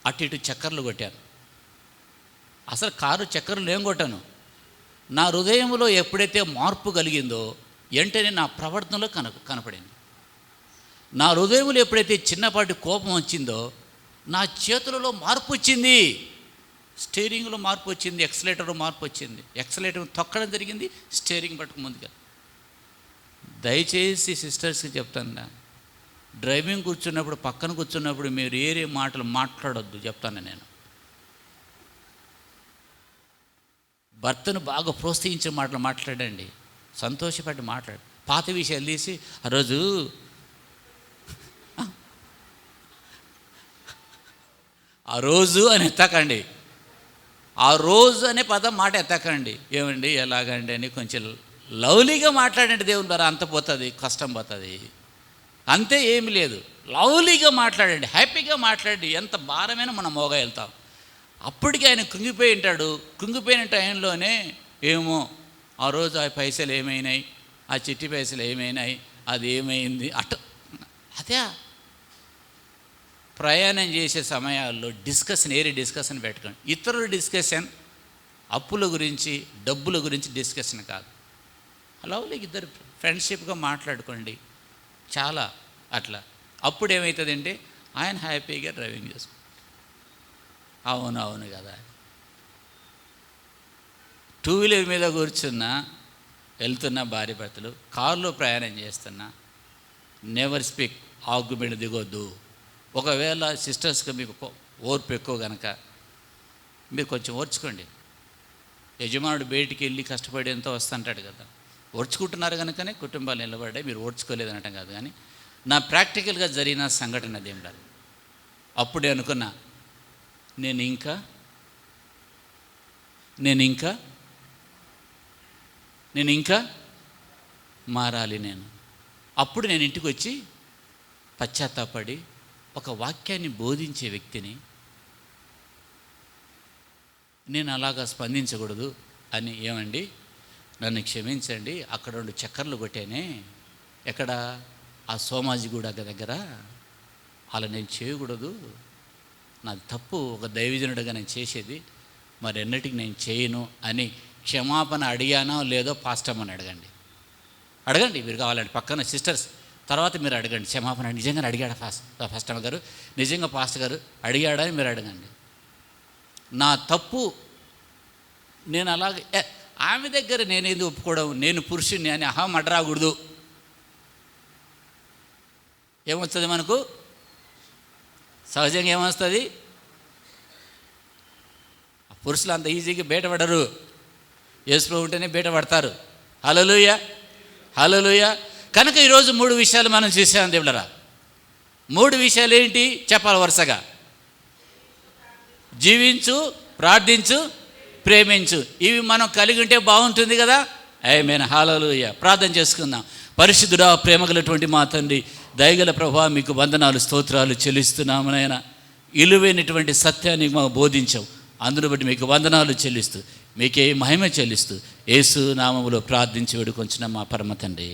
అటు ఇటు చక్కర్లు కొట్టాను. అసలు కారు చక్కర్లు ఏం కొట్టాను, నా హృదయంలో ఎప్పుడైతే మార్పు కలిగిందో వెంటనే నా ప్రవర్తనలో కనపడింది. నా హృదయంలో ఎప్పుడైతే చిన్నపాటి కోపం వచ్చిందో నా చేతులలో మార్పు వచ్చింది, స్టీరింగ్లో మార్పు వచ్చింది, ఎక్సలేటర్లో మార్పు వచ్చింది. ఎక్సలేటర్ తొక్కడం జరిగింది, స్టీరింగ్ పట్టుకు ముందుగా. దయచేసి సిస్టర్స్కి చెప్తాను, డ్రైవింగ్ కూర్చున్నప్పుడు, పక్కన కూర్చున్నప్పుడు మీరు ఏరే మాటలు మాట్లాడొద్దు చెప్తాను నేను. భర్తను బాగా ప్రోత్సహించే మాటలు మాట్లాడండి, సంతోషపడి మాట్లాడు. పాత విషయాలు తీసి ఆ రోజు అని ఎత్తకండి, ఆ రోజు అనే పదం మాట ఎత్తకండి. ఏమండి ఎలాగండి అని కొంచెం లవ్లీగా మాట్లాడండి. దేవుని ద్వారా అంత పోతుంది, కష్టం పోతుంది, అంతే, ఏమి లేదు. లవ్లీగా మాట్లాడండి, హ్యాపీగా మాట్లాడండి. ఎంత భారమైనా మనం మోగా వెళ్తాం. అప్పటికి ఆయన కృంగిపోయి ఉంటాడు. కృంగిపోయిన టైంలోనే ఏమో ఆ రోజు ఆ పైసలు ఏమైనాయి, ఆ చిట్టి పైసలు ఏమైనాయి, అది ఏమైంది అదే. ప్రయాణం చేసే సమయాల్లో డిస్కషన్ పెట్టుకోండి. ఇతరుల డిస్కషన్, అప్పుల గురించి, డబ్బుల గురించి డిస్కషన్ కాదు. లవ్లీగా ఇద్దరు ఫ్రెండ్షిప్గా మాట్లాడుకోండి చాలా. అట్లా అప్పుడు ఏమవుతుందంటే ఆయన హ్యాపీగా డ్రైవింగ్ చేసుకుంటాడు. అవును కదా. టూ వీలర్ మీద కూర్చున్న వెళ్తున్న భార్య భర్తలు, కారులో ప్రయాణం చేస్తున్నా నెవర్ స్పీక్, ఆర్గ్యుమెంట్ దిగొద్దు. ఒకవేళ సిస్టర్స్కి మీకు ఓర్పు ఎక్కువ కనుక మీరు కొంచెం ఓర్చుకోండి. యజమానుడు బయటికి వెళ్ళి కష్టపడి ఎంతో వస్తుంటాడు కదా, ఓర్చుకుంటున్నారు కనుకనే కుటుంబాలు నిలబడ్డాయి. మీరు ఓర్చుకోలేదు అనటం కాదు, కానీ నా ప్రాక్టికల్గా జరిగిన సంఘటన అదేం లేదు. అప్పుడే అనుకున్నా, నేను ఇంకా మారాలి. అప్పుడు నేను ఇంటికి వచ్చి పశ్చాత్తాపడి ఒక వాక్యాన్ని బోధించే వ్యక్తిని నేను అలాగా స్పందించకూడదు అని, ఏమండి నన్ను క్షమించండి, అక్కడ 2 చక్కర్లు కొట్టానే, ఎక్కడ ఆ సోమాజిగూడ దగ్గర, అలా నేను చేయకూడదు, నాది తప్పు, ఒక దైవజనుడిగా నేను చేసేది, మరి ఎన్నటికి నేను చేయను అని క్షమాపణ అడిగానో లేదో పాస్టమ్మని అడగండి. మీరు కావాలంటే పక్కన సిస్టర్స్, తర్వాత మీరు అడగండి క్షమాపణ నిజంగా అడిగాడా పాస్టమ్మ గారు, నిజంగా పాస్టర్ గారు అడిగాడా అని మీరు అడగండి. నా తప్పు, నేను అలాగే ఆమె దగ్గర నేనేది ఒప్పుకోవడం, నేను పురుషుణ్ణి అని అహం అడ్రాకూడదు. ఏమొస్తుంది మనకు సహజంగా ఏమొస్తుంది? పురుషులు అంత ఈజీగా బయటపడరు, యేసుప్రభు ఉంటేనే బయటపడతారు. హల్లెలూయా. కనుక ఈరోజు 3 విషయాలు మనం చూసాం దేవుళ్ళరా. 3 విషయాలు ఏంటి చెప్పాలి వరుసగా? జీవించు, ప్రార్థించు, ప్రేమించు. ఇవి మనం కలిగి ఉంటే బాగుంటుంది కదా. ఆమేన్, హల్లెలూయా. ప్రార్థన చేసుకుందాం. పరిశుద్ధుడా, ప్రేమగలటువంటి మా తండ్రి, దయగల ప్రభువా, మీకు వందనాలు, స్తోత్రాలు చెల్లిస్తున్నాము నాయన. ఇలువైనటువంటి సత్యాన్ని మాకు బోధించావు, అందును బట్టి మీకు వందనాలు చెల్లిస్తూ, మీకే మహిమ చెల్లిస్తూ, యేసు నామములో ప్రార్థించి వేడుకొంచున్నాం మా పరమ తండ్రి.